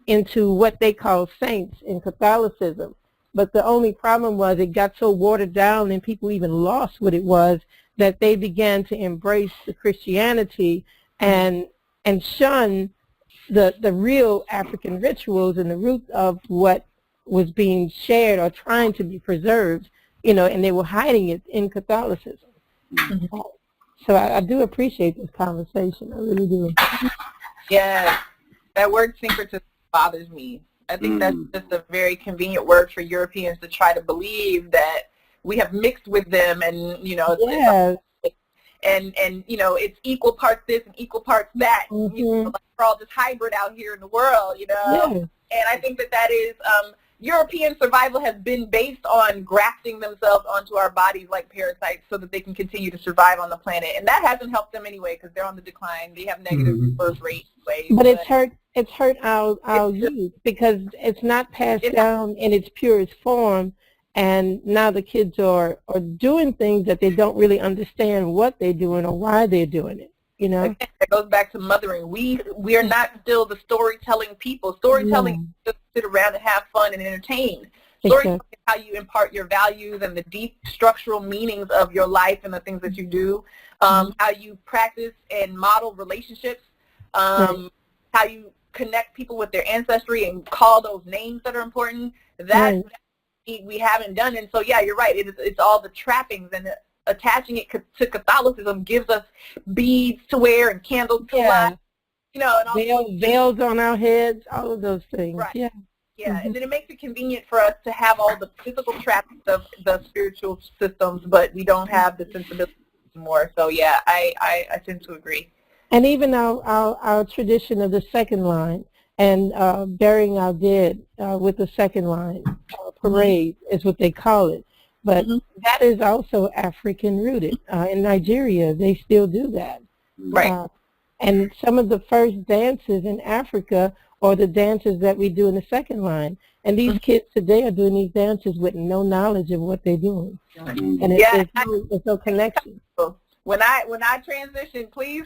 into what they call saints in Catholicism. But the only problem was it got so watered down and people even lost what it was, that they began to embrace the Christianity and shun the real African rituals and the root of what was being shared or trying to be preserved, you know, and they were hiding it in Catholicism. So I do appreciate this conversation. I really do. Yeah, that word syncretism bothers me. I think that's just a very convenient word for Europeans to try to believe that we have mixed with them, and you know, and it's equal parts this and equal parts that. Like we're all just hybrid out here in the world, And I think that is European survival has been based on grafting themselves onto our bodies like parasites so that they can continue to survive on the planet, and that hasn't helped them anyway because they're on the decline. They have negative birth rate. But it's hurt our youth because it's not passed down in its purest form, and now the kids are doing things that they don't really understand what they're doing or why they're doing it. Again, it goes back to mothering. We are not still the storytelling people. Storytelling is just sit around and have fun and entertain. Storytelling is how you impart your values and the deep structural meanings of your life and the things that you do. How you practice and model relationships. How you connect people with their ancestry and call those names that are important. That we haven't done. And so, yeah, you're right. It's all the trappings, and attaching it to Catholicism gives us beads to wear and candles to light, and all veils on our heads, all of those things. Right. Yeah, and then it makes it convenient for us to have all the physical trappings of the spiritual systems, but we don't have the sensibility anymore. So, yeah, I tend to agree. And even our tradition of the second line and burying our dead with the second line parade is what they call it. But that is also African rooted. In Nigeria, they still do that. Right. And some of the first dances in Africa are the dances that we do in the second line. And these kids today are doing these dances with no knowledge of what they're doing. And there's no connection. When I transition, please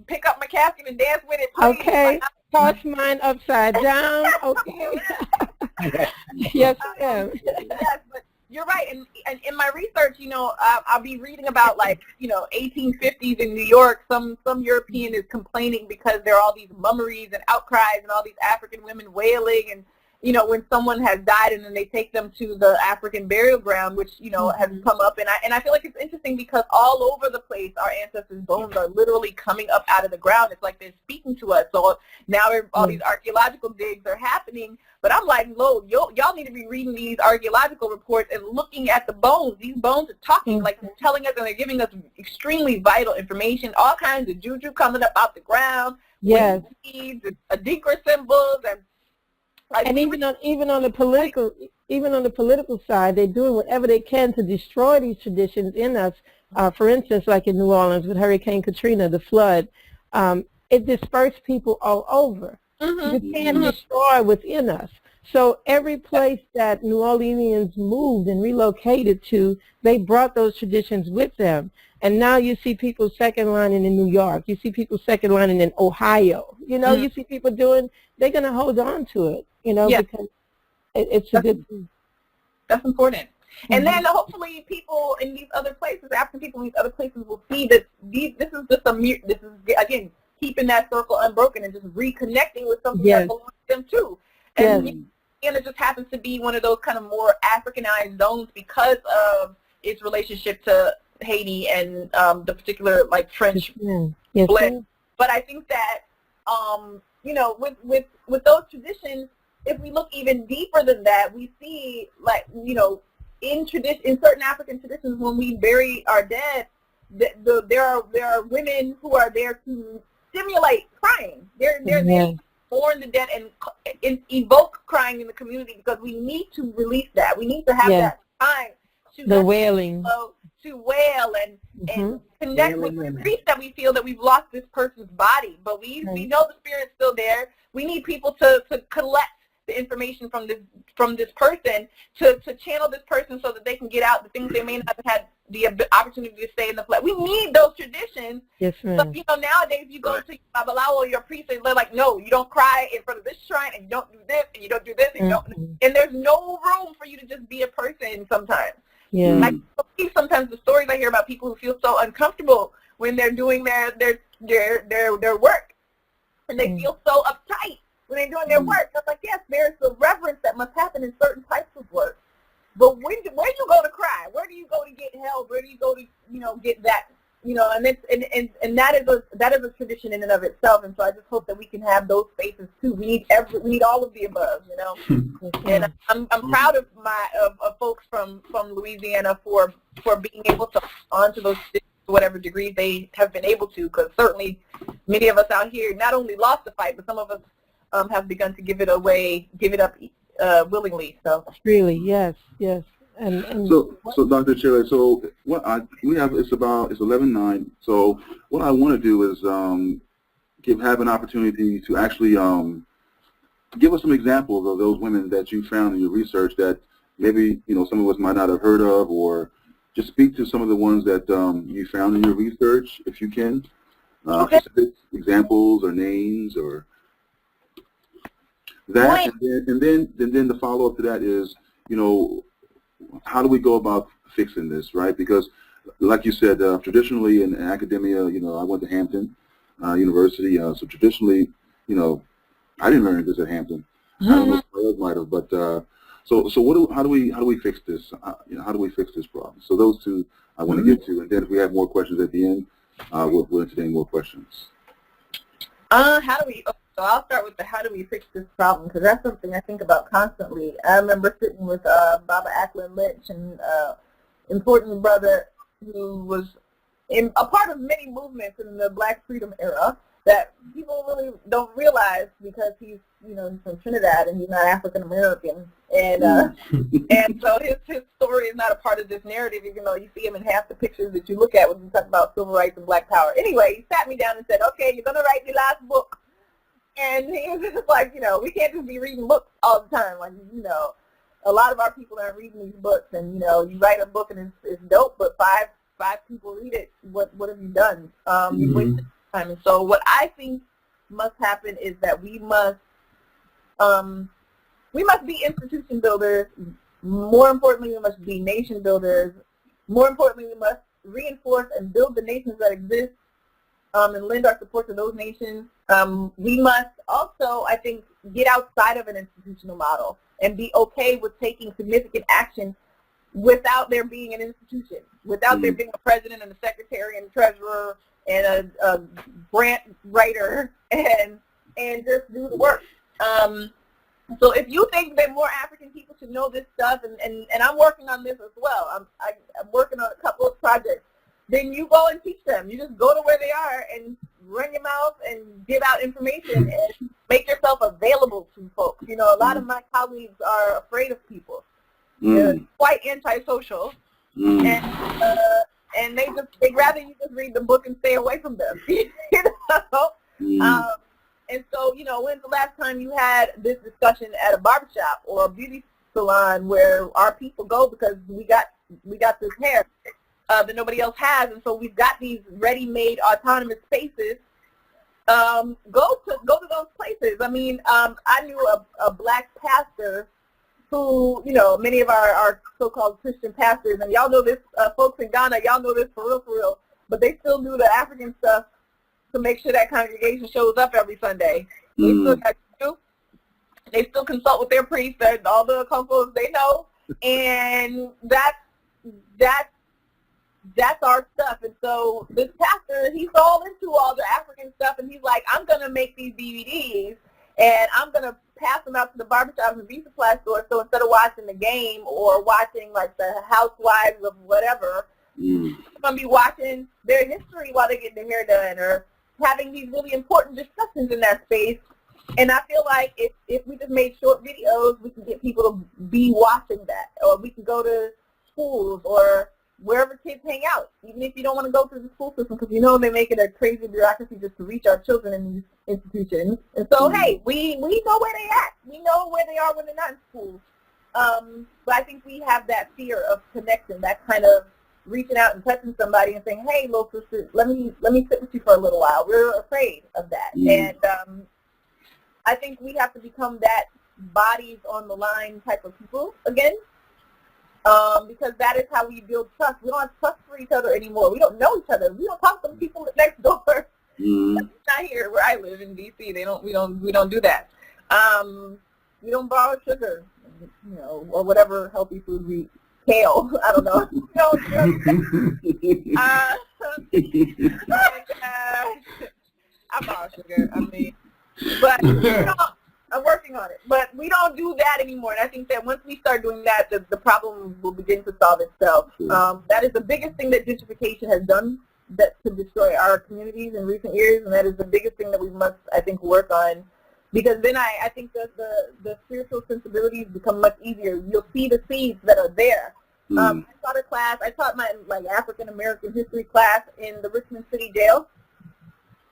pick up my casket and dance with it, please. Okay. Toss mine upside down. Okay. Yes, I am. Yes, but you're right. And in my research, I'll be reading about 1850s in New York. Some European is complaining because there are all these mummeries and outcries and all these African women wailing, and when someone has died and then they take them to the African burial ground, which, has come up. And I feel like it's interesting because all over the place, our ancestors' bones are literally coming up out of the ground. It's like they're speaking to us. So now all these archaeological digs are happening. But I'm like, y'all need to be reading these archaeological reports and looking at the bones. These bones are talking, like they're telling us, and they're giving us extremely vital information, all kinds of juju coming up out the ground. Yes. Beads and Adinkra symbols and even on the political side, they're doing whatever they can to destroy these traditions in us. For instance, like in New Orleans with Hurricane Katrina, the flood, it dispersed people all over. You can't destroy within us. So every place that New Orleanians moved and relocated to, they brought those traditions with them. And now you see people second lining in New York. You see people second lining in Ohio. You see people they're going to hold on to it, because it's a good thing. That's important. And then hopefully people in these other places, African people in these other places will see that this is again, keeping that circle unbroken and just reconnecting with something that belongs to them too. And it just happens to be one of those kind of more Africanized zones because of its relationship to Haiti and the particular French blend. But I think that with those traditions, if we look even deeper than that, we see in certain African traditions, when we bury our dead, there are women who are there to stimulate crying. They're there to mourn the dead and evoke crying in the community because we need to release that. We need to have that time the wailing. To wail and connect with the grief that we feel that we've lost this person's body. But we know the spirit's still there. We need people to collect the information from this person to channel this person so that they can get out the things they may not have had the opportunity to say in the flesh. We need those traditions. Yes, ma'am. So, nowadays you go to Babalawo or your priest and they're like, no, you don't cry in front of this shrine and you don't do this and you don't do this and you don't. And there's no room for you to just be a person sometimes. Yeah. I believe sometimes the stories I hear about people who feel so uncomfortable when they're doing their work, and they feel so uptight when they're doing their work. It's like, yes, there's the reverence that must happen in certain types of work. But where do you go to cry? Where do you go to get help? Where do you go to get that? And that is a tradition in and of itself. And so I just hope that we can have those spaces too. We need all of the above, And I'm proud of folks from Louisiana for being able to hold on to those traditions to whatever degree they have been able to, because certainly many of us out here not only lost the fight, but some of us have begun to give it up willingly. So really, yes, yes. And so Dr. Ichile, so what it's 11:09. So what I want to do is have an opportunity to actually give us some examples of those women that you found in your research that maybe some of us might not have heard of, or just speak to some of the ones that you found in your research, if you can. Okay. Specific examples or names or that, and then the follow up to that is, how do we go about fixing this, right? Because, like you said, traditionally in academia, I went to Hampton University, so traditionally, I didn't learn this at Hampton. I don't know if others might have, but so how do we fix this? How do we fix this problem? So those two I want to get to, and then if we have more questions at the end, we'll entertain more questions. So I'll start with the how do we fix this problem, because that's something I think about constantly. I remember sitting with Baba Ackland Lynch, and important brother who was a part of many movements in the Black Freedom era that people really don't realize, because he's he's from Trinidad and he's not African American, and and so his story is not a part of this narrative, even though you see him in half the pictures that you look at when you talk about civil rights and Black power. Anyway, he sat me down and said, "Okay, you're gonna write your last book," and he was just like, we can't just be reading books all the time. Like, a lot of our people aren't reading these books, and you write a book and it's dope, but five people read it. What have you done? You wasted time. And so what I think must happen is that we must be institution builders. More importantly, we must be nation builders. More importantly, we must reinforce and build the nations that exist, and lend our support to those nations. We must also, I think, get outside of an institutional model and be okay with taking significant action without there being an institution, without there being a president and a secretary and a treasurer and a grant writer, and just do the work. So if you think that more African people should know this stuff, and I'm working on this as well, I'm working on a couple of projects, then you go and teach them. You just go to where they are and run your mouth and give out information and make yourself available to folks. A lot of my colleagues are afraid of people. They're quite antisocial, and they'd rather you just read the book and stay away from them. And so, when's the last time you had this discussion at a barbershop or a beauty salon where our people go because we got this hair that nobody else has, and so we've got these ready-made autonomous spaces. Go to those places. I mean, I knew a Black pastor who, many of our so-called Christian pastors, and y'all know this, folks in Ghana, y'all know this for real, but they still do the African stuff to make sure that congregation shows up every Sunday. They still got to do. They still consult with their priests and all the composers they know, and that's our stuff. And so this pastor, he's all into all the African stuff, and he's like, I'm going to make these DVDs, and I'm going to pass them out to the barbershops and beauty supply stores, so instead of watching the game or watching, like, the housewives of whatever, I'm going to be watching their history while they're getting their hair done, or having these really important discussions in that space. And I feel like if we just made short videos, we can get people to be watching that, or we can go to schools or wherever kids hang out, even if you don't want to go through the school system, because they make it a crazy bureaucracy just to reach our children in these institutions. And so, hey, we know where they at. We know where they are when they're not in school. But I think we have that fear of connection, that kind of reaching out and touching somebody and saying, hey, little sister, let me sit with you for a little while. We're afraid of that. And I think we have to become that bodies on the line type of people again. Because that is how we build trust. We don't have trust for each other anymore. We don't know each other. We don't talk to the people next door. It's not here where I live in D.C. We don't do that. We don't borrow sugar, or whatever healthy food we eat. Kale, I don't know. I borrow sugar. But I'm working on it, but we don't do that anymore. And I think that once we start doing that, the problem will begin to solve itself. That is the biggest thing that gentrification has done that could destroy our communities in recent years, and that is the biggest thing that we must, I think, work on. Because then I think that the spiritual sensibilities become much easier. You'll see the seeds that are there. I taught my African American history class in the Richmond City Jail.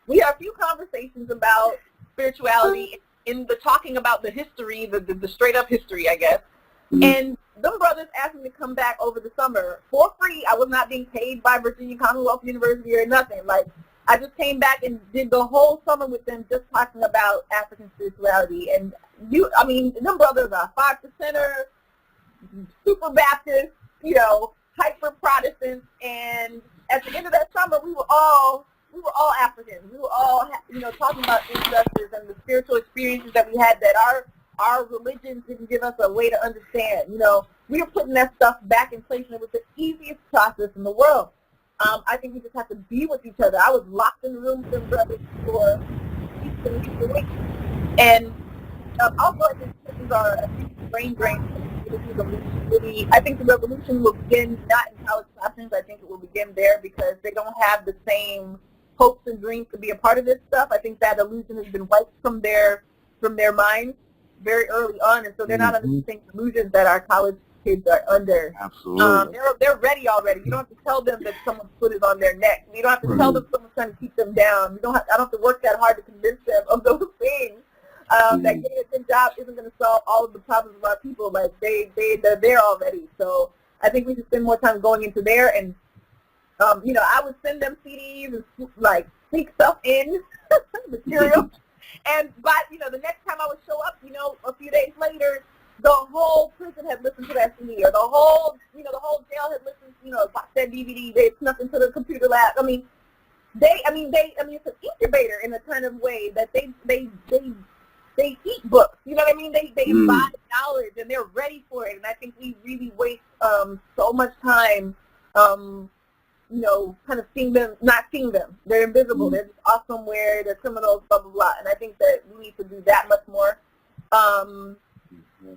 We had a few conversations about spirituality in the talking about the history, the straight up history, I guess. And them brothers asked me to come back over the summer for free. I was not being paid by Virginia Commonwealth University or nothing. Like, I just came back and did the whole summer with them just talking about African spirituality. And them brothers are 5%er, super Baptist, hyper Protestants. And at the end of that summer, we were all Africans. We were all, talking about injustice and the spiritual experiences that we had that our religions didn't give us a way to understand. We were putting that stuff back in place, and it was the easiest process in the world. I think we just have to be with each other. I was locked in the room with them brothers for weeks. And also, I think this is our brain drain. I think the revolution will begin not in college classrooms. I think it will begin there because they don't have the same hopes and dreams to be a part of this stuff. I think that illusion has been wiped from their minds very early on, and so they're not under the same illusions that our college kids are under. Absolutely. They're ready already. You don't have to tell them that someone's foot is on their neck. You don't have to tell them someone's trying to keep them down. I don't have to work that hard to convince them of those things. That getting a good job isn't going to solve all of the problems of our people. Like, they're there already. So I think we should spend more time going into there. And, I would send them CDs and, sneak stuff in, material. And, the next time I would show up, a few days later, the whole prison had listened to that CD, or the whole jail had listened, watched that DVD. They had snuck into the computer lab. It's an incubator in a kind of way that they eat books. You know what I mean? They imbibe knowledge, and they're ready for it. And I think we really waste so much time, kind of not seeing them. They're invisible. They're just off somewhere. They're criminals, blah, blah, blah. And I think that we need to do that much more.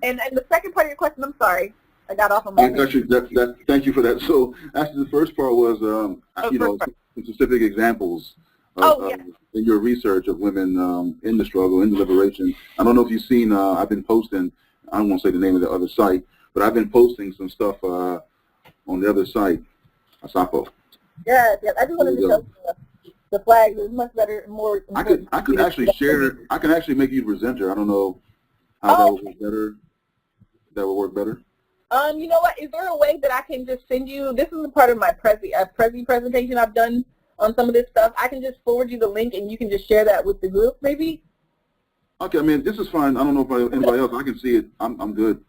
And the second part of your question, I'm sorry, I got off on my Thank you for that. So actually the first part was, some specific examples in your research of women in the struggle, in the liberation. I don't know if you've seen, I've been posting, I don't want to say the name of the other site, but I've been posting some stuff on the other site, Asapo. Yes, I just wanted to show the flag is much better, more important. I could actually share, I can actually make you the presenter. I don't know how that would work better. That would work better. You know what? Is there a way that I can just send you? This is a part of my Prezi presentation I've done on some of this stuff. I can just forward you the link, and you can just share that with the group, maybe. Okay. This is fine. I don't know if anybody else. I can see it. I'm good.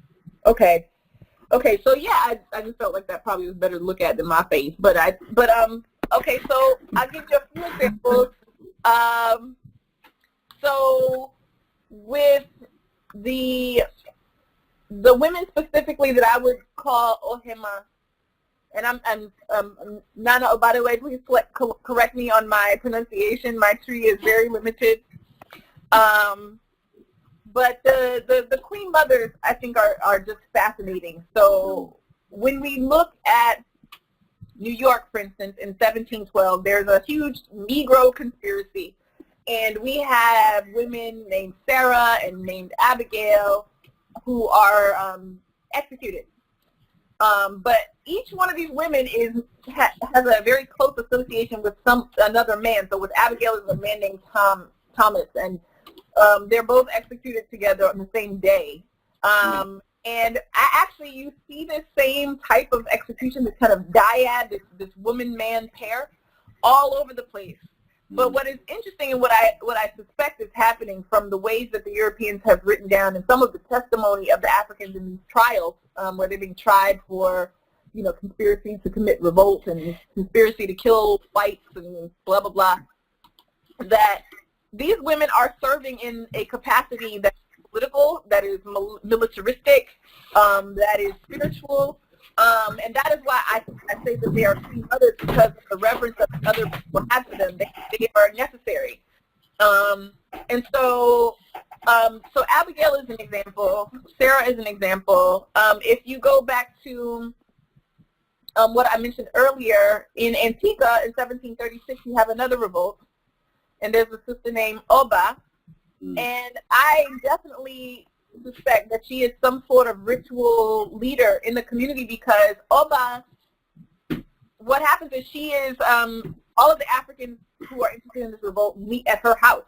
Okay. So yeah, I just felt like that probably was better to look at than my face. Okay. So I'll give you a few examples. So with the women specifically that I would call Ohema, and I'm Nana, by the way, please correct me on my pronunciation. My tree is very limited. But the Queen Mothers, I think, are just fascinating. So when we look at New York, for instance, in 1712, there's a huge Negro conspiracy. And we have women named Sarah and named Abigail who are executed. But each one of these women has a very close association with another man. So with Abigail is a man named Thomas, and they're both executed together on the same day. And you see this same type of execution, this kind of dyad, this woman-man pair, all over the place. But what is interesting and what I suspect is happening from the ways that the Europeans have written down and some of the testimony of the Africans in these trials, where they're being tried for, conspiracy to commit revolt and conspiracy to kill whites and blah, blah, blah, that these women are serving in a capacity that's political, that is militaristic, that is spiritual. And that is why I say that they are Queen Mothers, because of the reverence that other people have to them. They are necessary. And so Abigail is an example. Sarah is an example. If you go back to what I mentioned earlier, in Antigua in 1736, you have another revolt, and there's a sister named Oba, and I definitely suspect that she is some sort of ritual leader in the community, because Oba, what happens is she is, all of the Africans who are interested in this revolt meet at her house,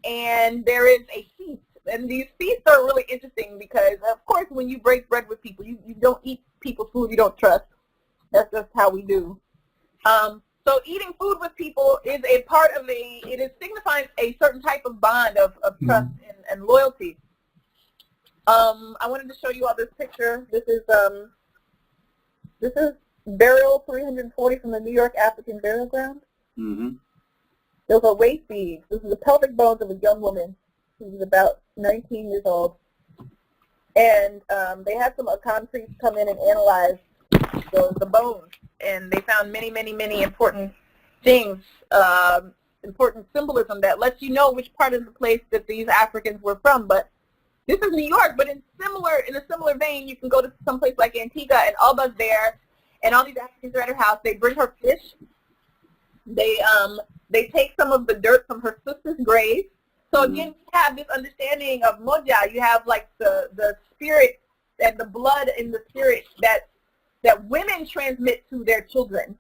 and there is a feast, and these feasts are really interesting because, of course, when you break bread with people, you don't eat people's food you don't trust. That's just how we do. So eating food with people is a part of it signifies a certain type of bond of trust and loyalty. I wanted to show you all this picture. This is burial 340 from the New York African Burial Ground. Those are waist beads. This is the pelvic bones of a young woman who was about 19 years old. And they had some concrete come in and analyze the bones. And they found many, many, many important things, important symbolism that lets you know which part of the place that these Africans were from. But this is New York, but in a similar vein, you can go to some place like Antigua, and Alba's there, and all these Africans are at her house. They bring her fish. They take some of the dirt from her sister's grave. So again, you have this understanding of moja. You have like the spirit and the blood in the spirit that women transmit to their children,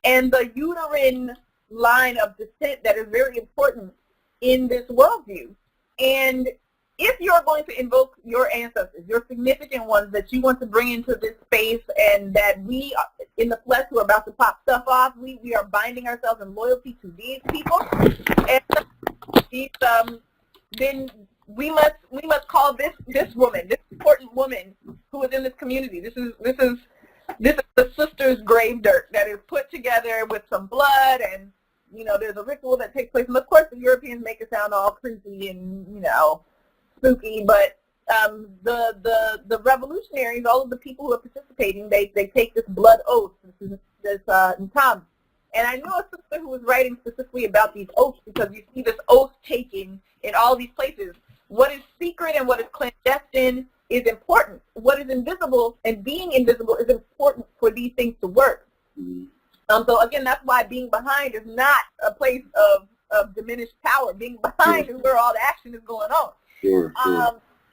and the uterine line of descent that is very important in this worldview. And if you're going to invoke your ancestors, your significant ones that you want to bring into this space, and that we in the flesh who are about to pop stuff off, we are binding ourselves in loyalty to these people, and then we must call this woman, this important woman who is in this community. This is the sister's grave dirt that is put together with some blood, and there's a ritual that takes place. And of course, the Europeans make it sound all creepy and spooky, but the revolutionaries, all of the people who are participating, they take this blood oath, this ntam. And I know a sister who was writing specifically about these oaths, because you see this oath taking in all these places. What is secret and what is clandestine is important. What is invisible and being invisible is important for these things to work. So again, that's why being behind is not a place of diminished power. Being behind is where all the action is going on.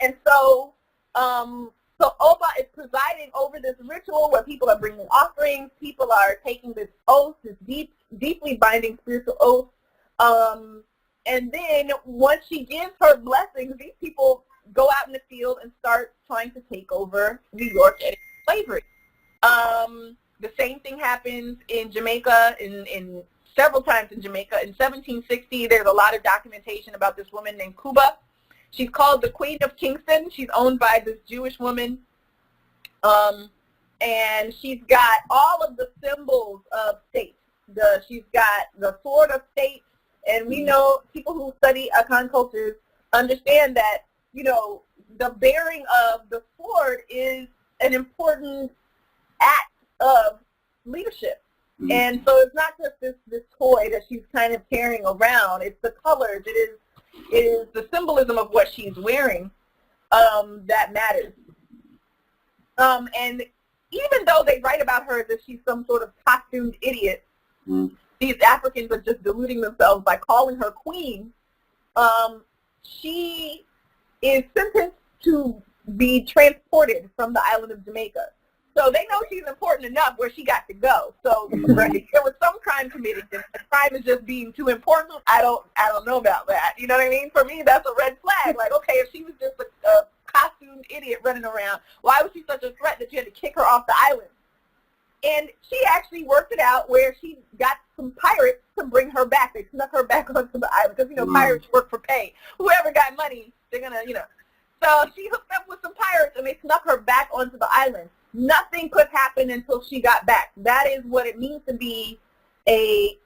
And so Oba is presiding over this ritual where people are bringing offerings, people are taking this oath, this deeply binding spiritual oath. And then once she gives her blessings, these people go out in the field and start trying to take over New York and slavery. The same thing happens in Jamaica, in several times in Jamaica. In 1760, there's a lot of documentation about this woman named Cuba. She's called the Queen of Kingston. She's owned by this Jewish woman. And she's got all of the symbols of state. She's got the sword of state. And we know, people who study Akan cultures understand that, the bearing of the sword is an important act of leadership. And so it's not just this toy that she's kind of carrying around. It's the colors. It is the symbolism of what she's wearing that matters. And even though they write about her as if she's some sort of costumed idiot, these Africans are just deluding themselves by calling her queen. She is sentenced to be transported from the island of Jamaica. So they know she's important enough where she got to go. So there was some crime committed. If the crime is just being too important, I don't know about that. You know what I mean? For me, that's a red flag. Like, okay, if she was just a costumed idiot running around, why was she such a threat that you had to kick her off the island? And she actually worked it out where she got some pirates to bring her back. They snuck her back onto the island because, pirates work for pay. Whoever got money, they're going to, So she hooked up with some pirates and they snuck her back onto the island. Nothing could happen until she got back. That is what it means to be an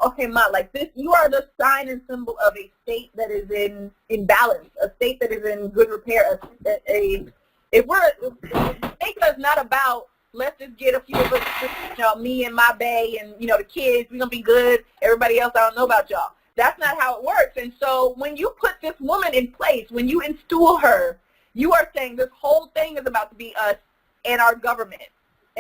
ohema. Like this, you are the sign and symbol of a state that is in balance, a state that is in good repair. Jamaica is not about, let's just get a few of us, me and my bae and, the kids, we're going to be good. Everybody else, I don't know about y'all. That's not how it works. And so when you put this woman in place, when you install her, you are saying this whole thing is about to be us and our government.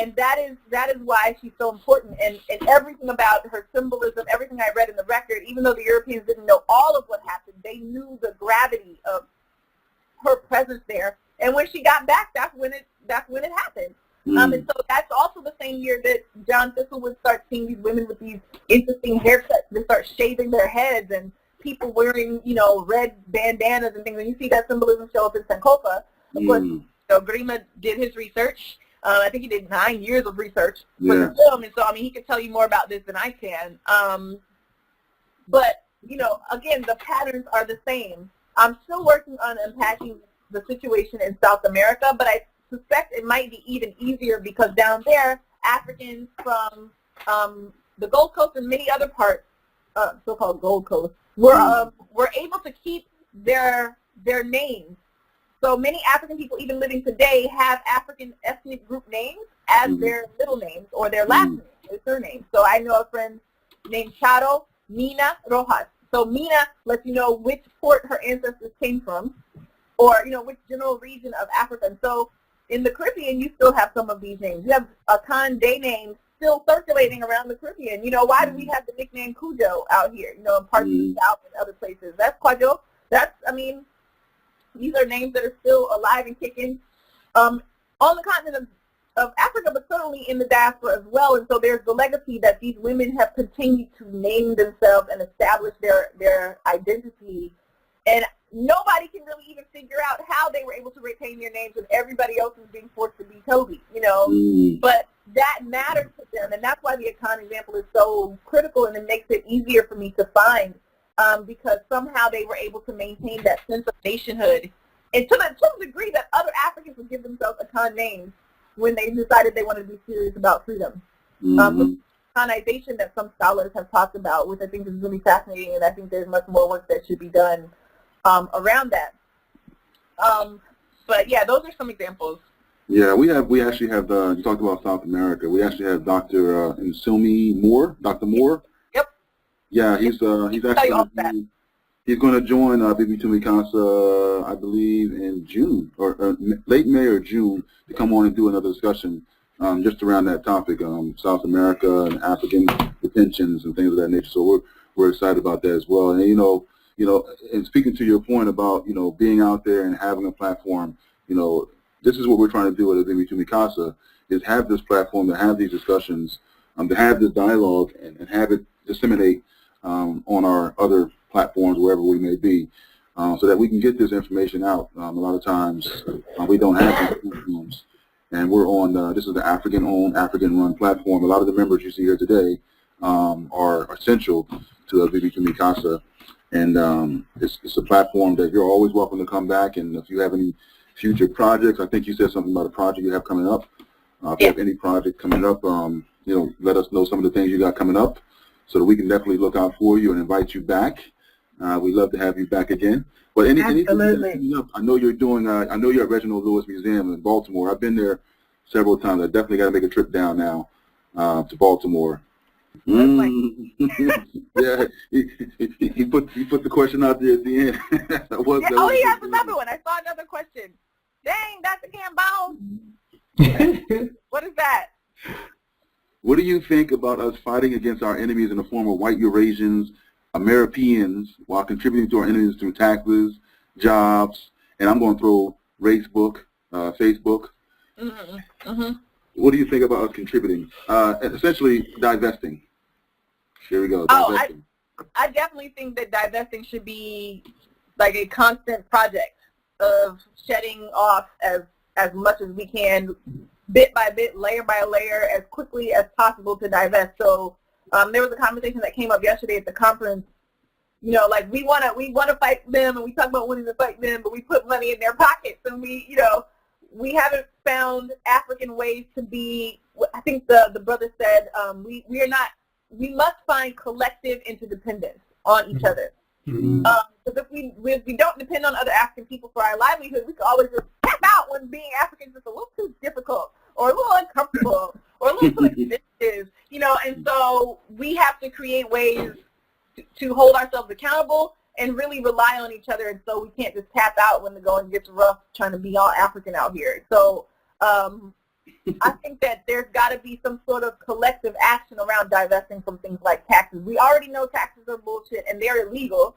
And that is why she's so important. And everything about her symbolism, everything I read in the record, even though the Europeans didn't know all of what happened, they knew the gravity of her presence there. And when she got back, that's when it happened. And so that's also the same year that John Thistle would start seeing these women with these interesting haircuts. They start shaving their heads, and people wearing, red bandanas and things. And you see that symbolism show up in Sankofa. Of course, Grima did his research. I think he did 9 years of research for the film, and so he can tell you more about this than I can. But again, the patterns are the same. I'm still working on unpacking the situation in South America, but I suspect it might be even easier because down there, Africans from the Gold Coast and many other parts, so-called Gold Coast, were able to keep their names. So many African people, even living today, have African ethnic group names as their middle names or their last name, their surname. So I know a friend named Charo Mina Rojas. So Mina lets you know which port her ancestors came from, or which general region of Africa. And so in the Caribbean, you still have some of these names. You have Akan Day names still circulating around the Caribbean. Why do we have the nickname Cujo out here? In parts of the South and other places. That's Cujo. These are names that are still alive and kicking on the continent of Africa, but certainly in the diaspora as well. And so there's the legacy that these women have continued to name themselves and establish their identity. And nobody can really even figure out how they were able to retain their names when everybody else is being forced to be Toby, But that matters to them, and that's why the Akan example is so critical, and it makes it easier for me to find. Because somehow they were able to maintain that sense of nationhood, and to the degree that other Africans would give themselves Akan names when they decided they wanted to be serious about freedom. Akanization that some scholars have talked about, which I think is really fascinating, and I think there's much more work that should be done around that. But yeah, those are some examples. Yeah, we actually have you talked about South America. We actually have Dr. Nsumi Moore, Dr. Moore. Yeah, he's actually he's going to join AbibitumiKasa, I believe, in June or late May or June to come on and do another discussion just around that topic, South America and African detentions and things of that nature. So we're excited about that as well. And and speaking to your point about being out there and having a platform, this is what we're trying to do at AbibitumiKasa, is have this platform, to have these discussions, to have this dialogue, and have it disseminate on our other platforms, wherever we may be, so that we can get this information out. A lot of times we don't have these platforms, and we're on, this is the African-owned, African-run platform. A lot of the members you see here today are essential to AbibitumiKasa, and it's a platform that you're always welcome to come back, and if you have any future projects, I think you said something about a project you have coming up. If you have any project coming up, let us know some of the things you got coming up, so that we can definitely look out for you and invite you back. We'd love to have you back again. But anything coming up, I know you're doing. I know you're at Reginald Lewis Museum in Baltimore. I've been there several times. I definitely got to make a trip down now to Baltimore. Yeah, he put the question out there at the end. He has another one. I saw another question. Dang, Dr. Campbell. What is that? What do you think about us fighting against our enemies in the form of white Eurasians, Americans, while contributing to our enemies through taxes, jobs, and I'm going to throw Facebook. What do you think about us contributing? Essentially, divesting. Here we go. Divesting. I definitely think that divesting should be like a constant project of shedding off as much as we can, bit by bit, layer by layer, as quickly as possible to divest. So there was a conversation that came up yesterday at the conference. Like we want to fight them, and we talk about wanting to fight them, but we put money in their pockets, and we haven't found African ways to be. I think the brother said we must find collective interdependence on each other. Because if we don't depend on other African people for our livelihood, we can always just tap out when being African is just a little too difficult or a little uncomfortable or a little too expensive, and so we have to create ways to hold ourselves accountable and really rely on each other, and so we can't just tap out when the going gets rough trying to be all African out here. So I think that there's got to be some sort of collective action around divesting from things like taxes. We already know taxes are bullshit and they're illegal.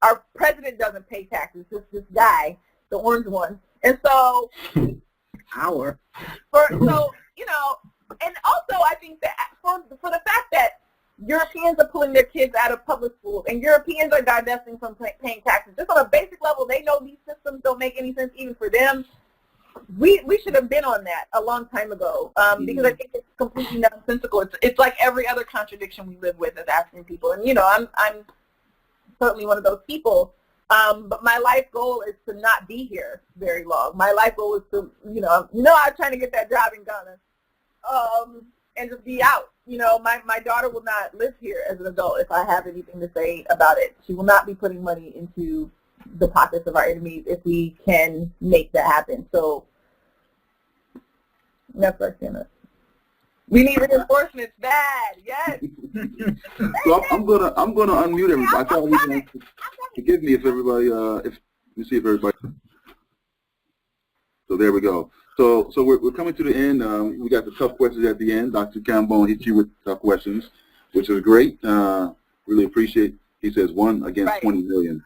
Our president doesn't pay taxes. It's this guy, the orange one. And so, Power. And also I think that for the fact that Europeans are pulling their kids out of public schools and Europeans are divesting from paying taxes, just on a basic level, they know these systems don't make any sense even for them. We should have been on that a long time ago because I think it's completely nonsensical. It's like every other contradiction we live with as African people. And, I'm certainly one of those people. But my life goal is to not be here very long. My life goal is to, I'm trying to get that job in Ghana and just be out. My daughter will not live here as an adult if I have anything to say about it. She will not be putting money into the pockets of our enemies if we can make that happen. So that's what I'm saying. We need reinforcements bad. Yes. So I'm gonna unmute everybody. I thought we were going to forgive me if everybody let me see if everybody. So there we go. So we're coming to the end. We got the tough questions at the end. Dr. Campbell hit you with tough questions, which is great. Really appreciate. He says 1 against 20 million.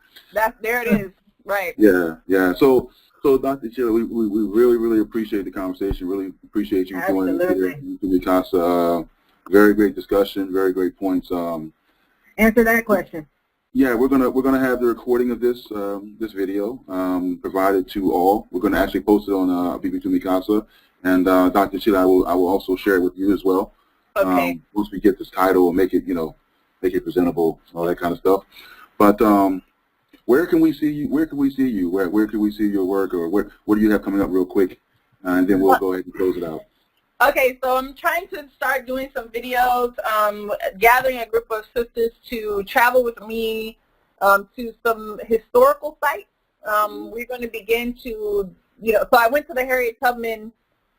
There it is. Right. Yeah. So Dr. Ichile, we really appreciate the conversation. Really appreciate you joining us here in AbibitumiKasa. Very great discussion. Very great points. Answer that question. Yeah, we're gonna have the recording of this this video provided to all. We're gonna actually post it on AbibitumiKasa, and Dr. Ichile, I will also share it with you as well. Okay. Once we get this title and make it make it presentable, all that kind of stuff. But where can we see you? Where can we see you? Where can we see your work, or what do you have coming up real quick? And then we'll go ahead and close it out. Okay, so I'm trying to start doing some videos, gathering a group of sisters to travel with me to some historical sites. We're going to begin to, so I went to the Harriet Tubman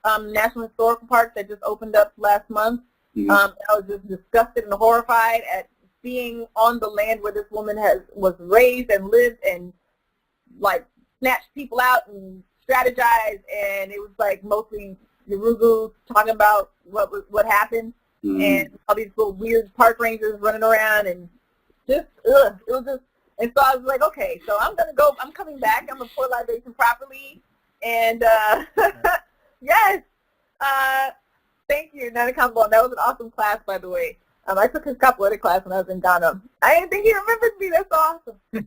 National Historical Park that just opened up last month. Mm-hmm. I was just disgusted and horrified at being on the land where this woman was raised and lived and like snatched people out and strategized, and it was like mostly Yorugu talking about what happened, and all these little weird park rangers running around, and just it was just. And so I was like, okay, so I'm coming back. I'm gonna pour libation properly, and yes, thank you, Nana Kambo. That was an awesome class, by the way. I took his capoeira class when I was in Ghana. I didn't think he remembered me. That's awesome. That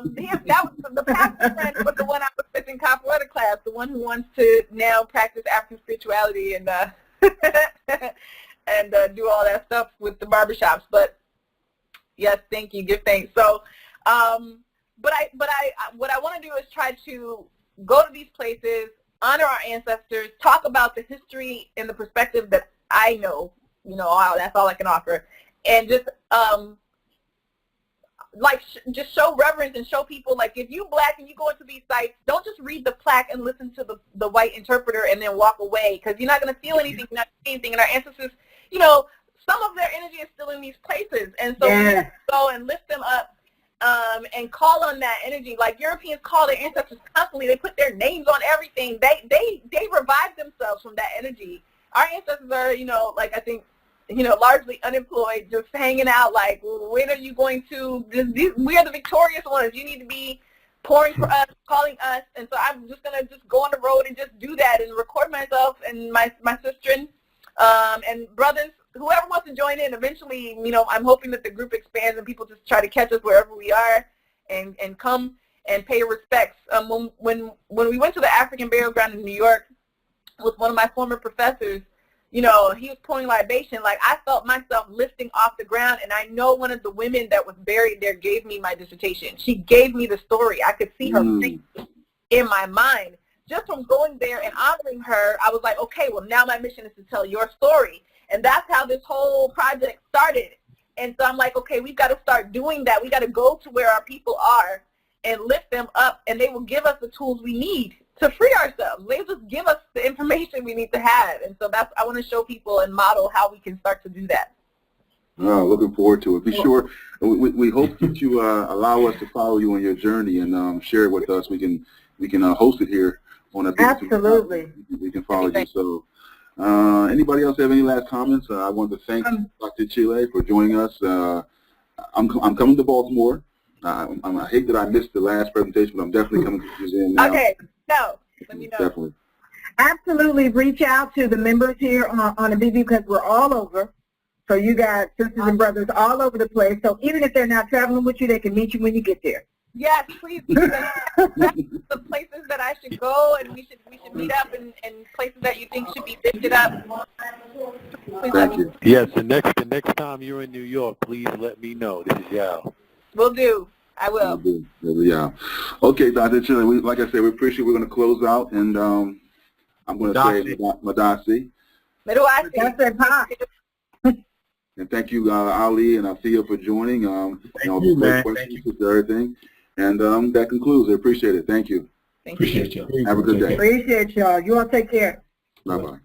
was the pastor friend was the one I was with in capoeira class, the one who wants to now practice African spirituality and and do all that stuff with the barbershops. But yes, thank you. Give thanks. So, what I want to do is try to go to these places, honor our ancestors, talk about the history in the perspective that I know. That's all I can offer, and just just show reverence and show people, like, if you Black and you go into these sites, don't just read the plaque and listen to the white interpreter and then walk away, because you're not going to feel anything, you're not seeing anything. And our ancestors, some of their energy is still in these places, and so we have to go and lift them up and call on that energy. Like Europeans call their ancestors constantly. They put their names on everything. They revive themselves from that energy. Our ancestors are, I think, largely unemployed, just hanging out, like, when are you going to, we are the victorious ones. You need to be pouring for us, calling us. And so I'm just going to just go on the road and just do that and record myself and my sister and brothers, whoever wants to join in. Eventually, I'm hoping that the group expands and people just try to catch us wherever we are and come and pay respects. When we went to the African burial ground in New York with one of my former professors, he was pouring libation. Like, I felt myself lifting off the ground, and I know one of the women that was buried there gave me my dissertation. She gave me the story. I could see her face in my mind. Just from going there and honoring her, I was like, okay, well, now my mission is to tell your story. And that's how this whole project started. And so I'm like, okay, we've got to start doing that. We got to go to where our people are and lift them up, and they will give us the tools we need to free ourselves. They just give us the information we need to have. And so I want to show people and model how we can start to do that. Oh, looking forward to it. Be sure, we hope that you allow us to follow you on your journey and share it with us. We can host it here on a Absolutely. We can follow you. So Anybody else have any last comments? I want to thank Dr. Ichile for joining us. I'm coming to Baltimore. I hate that I missed the last presentation, but I'm definitely coming to the museum now. Okay, so let me know. Definitely. Absolutely, reach out to the members here on ABIBU because we're all over. So you got sisters and brothers all over the place. So even if they're not traveling with you, they can meet you when you get there. Yes, please. That's the places that I should go, and we should meet up in places that you think should be lifted up. Thank you. Yes, the next time you're in New York, please let me know. This is Yao. Will do. I will. Yeah. Okay, Dr. Ichile, like I said, we appreciate it. We're going to close out, and I'm going to say Madasi. Madasi. And thank you, Ali and Althea, for joining. Thank you, man. Thank you for everything. And that concludes. I appreciate it. Thank you. Thank you. Appreciate you. Have a good day. Appreciate y'all. You all take care. Bye-bye.